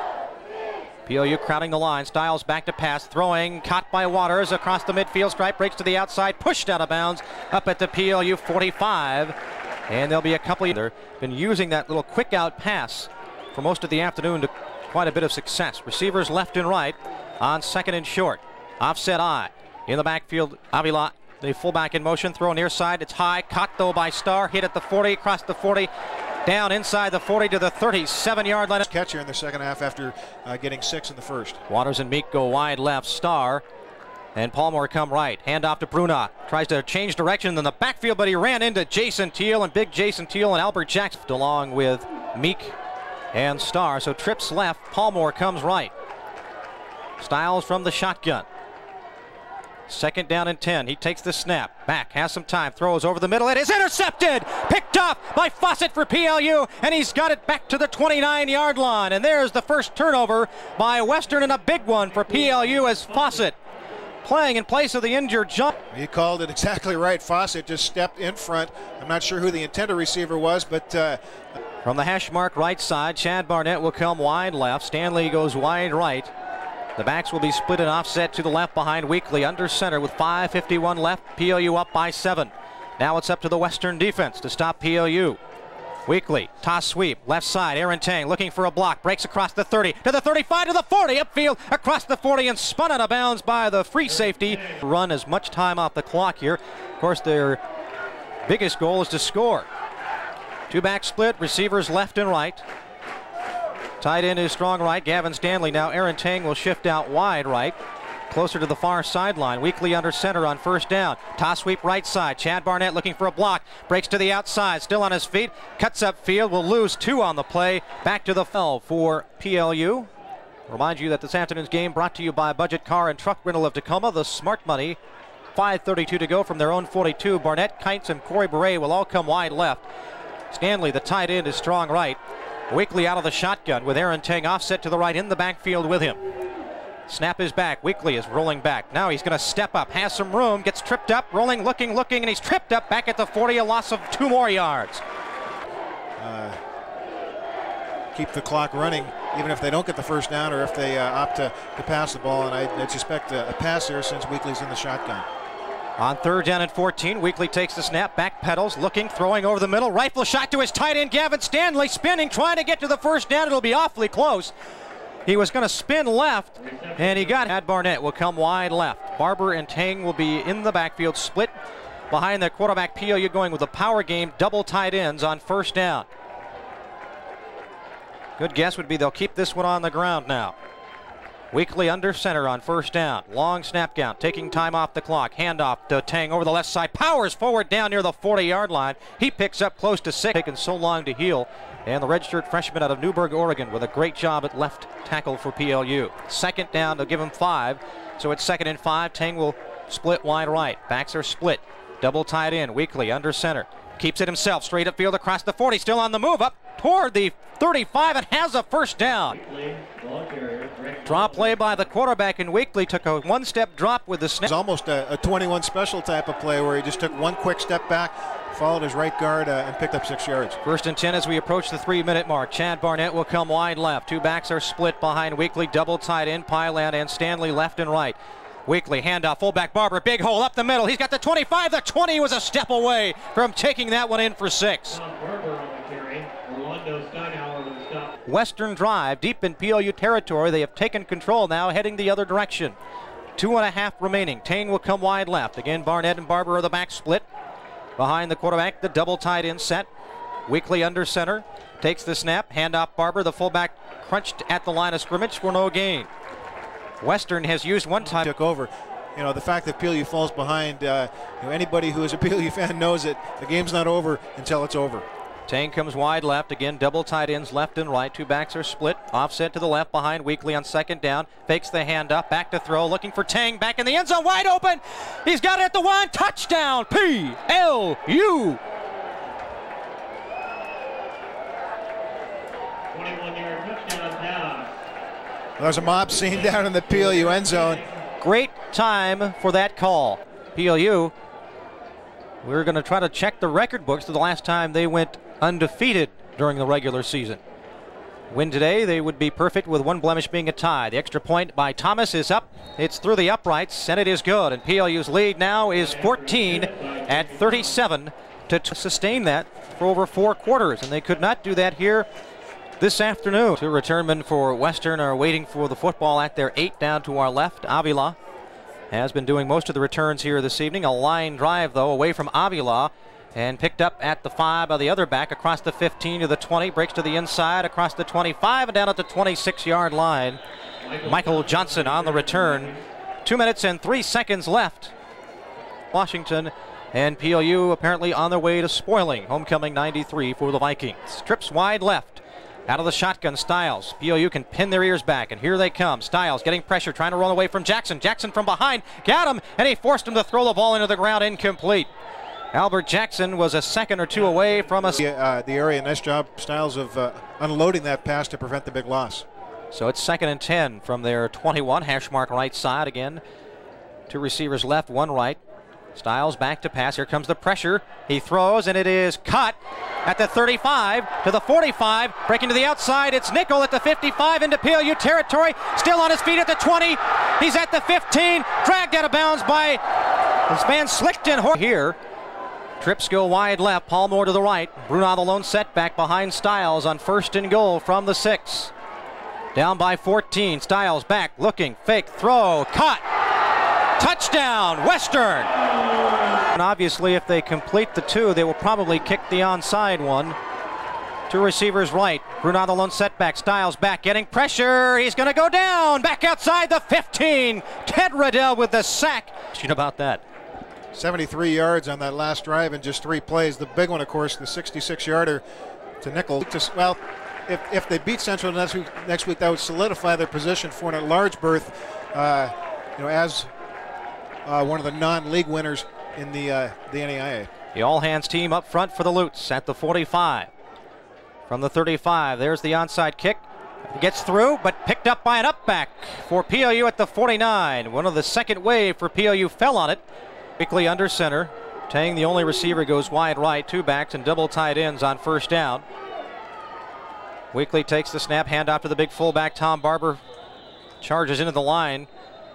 PLU crowding the line. Styles back to pass, throwing, caught by Waters across the midfield stripe, breaks to the outside, pushed out of bounds, up at the PLU 45. And there'll be a couple of... They've been using that little quick out pass for most of the afternoon to quite a bit of success. Receivers left and right on 2nd and short. Offset eye in the backfield. Avila, the fullback in motion, throw near side. It's high, caught though by Starr, hit at the 40, across the 40, down inside the 40 to the 37-yard line. Catch here in the second half after getting 6 in the first. Waters and Meek go wide left. Starr and Palmore come right. Hand off to Bruna. Tries to change direction in the backfield, but he ran into Jason Teal, and big Jason Teal and Albert Jackson along with Meek and Starr. So trips left, Palmore comes right. Styles from the shotgun. 2nd down and 10. He takes the snap. Back, has some time, throws over the middle. It is intercepted! Picked off by Fawcett for PLU, and he's got it back to the 29-yard line. And there's the first turnover by Western, and a big one for PLU as Fawcett, playing in place of the injured John. He called it exactly right. Fawcett just stepped in front. I'm not sure who the intended receiver was, but... From the hash mark right side, Chad Barnett will come wide left. Stanley goes wide right. The backs will be split and offset to the left behind Weekly under center with 5:51 left. PLU up by 7. Now it's up to the Western defense to stop PLU. Weekly, toss sweep, left side, Aaron Tang looking for a block, breaks across the 30, to the 35, to the 40, upfield, across the 40, and spun out of bounds by the free safety. Run as much time off the clock here. Of course, their biggest goal is to score. Two-back split, receivers left and right. Tight end is strong right, Gavin Stanley. Now Aaron Tang will shift out wide right, closer to the far sideline. Weekly under center on 1st down. Toss sweep right side. Chad Barnett looking for a block. Breaks to the outside. Still on his feet. Cuts up field. Will lose 2 on the play. Back to the fell for PLU. Remind you that this afternoon's game brought to you by Budget Car and Truck Rental of Tacoma. The smart money. 5:32 to go from their own 42. Barnett, Kites, and Corey Beret will all come wide left. Stanley, the tight end, is strong right. Weekly out of the shotgun with Aaron Tang offset to the right in the backfield with him. Snap is back. Weekly is rolling back. Now he's going to step up. Has some room. Gets tripped up. Rolling, looking, and he's tripped up back at the 40. A loss of 2 more yards. Keep the clock running, even if they don't get the first down or if they opt to pass the ball. And I suspect a pass here since Weekly's in the shotgun. On 3rd down and 14, Weekly takes the snap, back pedals, looking, throwing over the middle. Rifle shot to his tight end, Gavin Stanley, spinning, trying to get to the first down. It'll be awfully close. He was going to spin left, and he got it. Chad Barnett will come wide left. Barber and Tang will be in the backfield, split behind their quarterback. PLU going with a power game, double tight ends on 1st down. Good guess would be they'll keep this one on the ground now. Weekly under center on 1st down. Long snap count, taking time off the clock. Handoff to Tang over the left side. Powers forward down near the 40-yard line. He picks up close to 6. Taken so long to heal. And the redshirt freshman out of Newburgh, Oregon, with a great job at left tackle for PLU. 2nd down, they'll give him 5. So it's 2nd and 5. Tang will split wide right. Backs are split. Double tight end. Weekly under center. Keeps it himself. Straight upfield across the 40. Still on the move up toward the 35 and has a 1st down. Draw play by the quarterback, and Weekly took a 1-step drop with the snap. It's almost a 21 special type of play where he just took 1 quick step back, followed his right guard, and picked up 6 yards. 1st and 10 as we approach the 3-minute mark. Chad Barnett will come wide left. 2 backs are split behind Weekly. Double tight end, Pyland and Stanley left and right. Weekly handoff, fullback Barber, big hole up the middle. He's got the 25. The 20 was a step away from taking that one in for 6. Western drive deep in PLU territory. They have taken control now, heading the other direction. 2.5 remaining. Tane will come wide left. Again, Barnett and Barber are the back split. Behind the quarterback, the double tight end set. Weekly under center. Takes the snap. Handoff Barber. The fullback crunched at the line of scrimmage for no gain. Western has used one time. Took over. You know, the fact that PLU falls behind, anybody who is a PLU fan knows that the game's not over until it's over. Tane comes wide left. Again, double tight ends left and right. Two backs are split. Offset to the left behind Weekly on second down. Fakes the handoff. Back to throw. Looking for Tang. Back in the end zone. Wide open. He's got it at the one. Touchdown. PLU. 21-yard touchdown down. There's a mob scene down in the PLU end zone. Great time for that call. PLU, we're going to try to check the record books to the last time they went undefeated during the regular season. Win today, they would be perfect with one blemish being a tie. The extra point by Thomas is up. It's through the uprights, and it is good. And PLU's lead now is 14 at 37 to sustain that for over 4 quarters. And they could not do that here this afternoon. Two returnmen for Western are waiting for the football at their 8 down to our left. Avila has been doing most of the returns here this evening. A line drive, though, away from Avila and picked up at the 5 by the other back across the 15 to the 20. Breaks to the inside across the 25 and down at the 26-yard line. Michael Johnson on the return. 2 minutes and 3 seconds left. Washington and PLU apparently on their way to spoiling homecoming 93 for the Vikings. Trips wide left. Out of the shotgun, Stiles. PLU can pin their ears back, and here they come. Stiles getting pressure, trying to run away from Jackson. Jackson from behind, got him, and he forced him to throw the ball into the ground, incomplete. Albert Jackson was a second or two away from us. The area, nice job, Stiles, of unloading that pass to prevent the big loss. So it's 2nd and 10 from their 21, hash mark right side again. 2 receivers left, 1 right. Stiles back to pass. Here comes the pressure. He throws, and it is caught at the 35 to the 45. Breaking to the outside. It's Nickel at the 55 into PLU territory. Still on his feet at the 20. He's at the 15. Dragged out of bounds by this man Slickton here. Trips go wide left. Palmore to the right. Bruno the lone setback behind Stiles on 1st and goal from the 6. Down by 14. Stiles back looking. Fake throw. Caught. Touchdown, Western! And obviously, if they complete the 2, they will probably kick the onside one. 2 receivers right. Bruno the lone setback. Stiles back, getting pressure. He's going to go down. Back outside the 15. Ted Riddell with the sack. What about that? 73 yards on that last drive in just 3 plays. The big one, of course, the 66-yarder to Nickel. Well, if they beat Central next week, that would solidify their position for an at-large berth. As one of the non-league winners in the NAIA. The all-hands team up front for the Lutes at the 45. From the 35, there's the onside kick. Gets through, but picked up by an up-back for PLU at the 49. One of the second wave for PLU fell on it. Weekly under center. Tang, the only receiver, goes wide right. 2 backs and double tight ends on 1st down. Weekly takes the snap, handoff to the big fullback. Tom Barber charges into the line.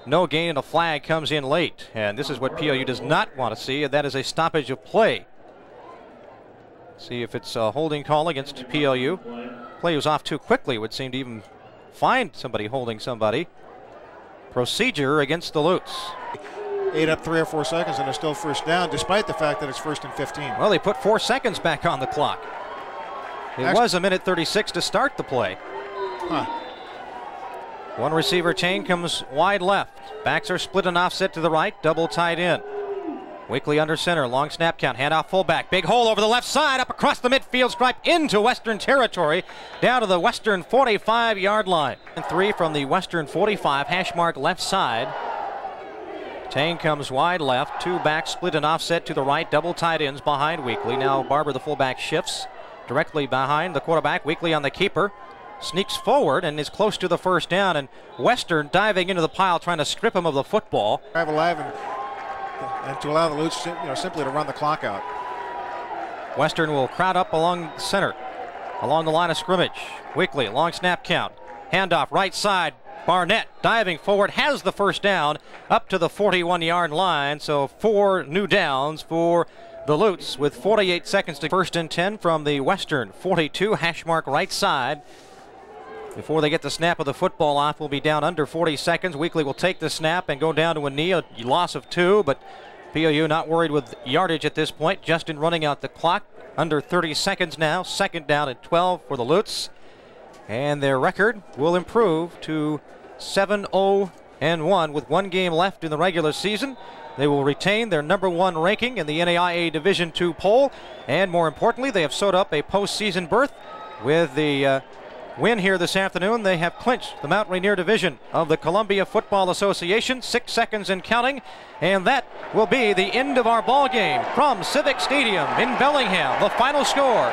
No gain, and a flag comes in late. And this is what PLU does not want to see, and that is a stoppage of play. See if it's a holding call against PLU. Play was off too quickly, would seem to even find somebody holding somebody. Procedure against the Lutes. 8 up 3 or 4 seconds, and they're still 1st down, despite the fact that it's 1st and 15. Well, they put 4 seconds back on the clock. It was a minute 36 to start the play. Huh. 1 receiver chain comes wide left. Backs are split and offset to the right. Double tight end. Weekly under center. Long snap count. Handoff fullback. Big hole over the left side. Up across the midfield stripe into Western territory. Down to the Western 45-yard line. And 3 from the Western 45. Hash mark left side. Tang comes wide left. 2 backs split and offset to the right. Double tight ends behind Weekly. Now Barber, the fullback, shifts directly behind the quarterback. Weekly on the keeper. Sneaks forward and is close to the 1st down, and Western diving into the pile trying to strip him of the football. Drive alive and to allow the Lutes simply to run the clock out. Western will crowd up along center, along the line of scrimmage. Weekly, long snap count. Handoff right side. Barnett diving forward, has the 1st down up to the 41-yard line. So 4 new downs for the Lutes with 48 seconds to 1st and 10 from the Western 42, hash mark right side. before they get the snap of the football off. We'll be down under 40 seconds. Weekly will take the snap and go down to a knee, a loss of 2, but PLU not worried with yardage at this point. Justin running out the clock. Under 30 seconds now. Second down and 12 for the Lutes. And their record will improve to 7-0-1 with 1 game left in the regular season. They will retain their #1 ranking in the NAIA Division II poll. And more importantly, they have sewed up a postseason berth. With the win here this afternoon, they have clinched the Mount Rainier Division of the Columbia Football Association. 6 seconds and counting. And that will be the end of our ball game from Civic Stadium in Bellingham. The final score,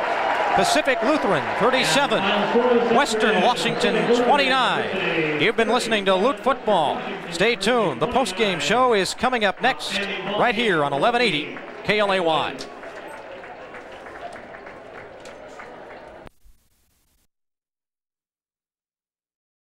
Pacific Lutheran 37, Western Washington 29. You've been listening to Lute Football. Stay tuned. The postgame show is coming up next right here on 1180 KLAY.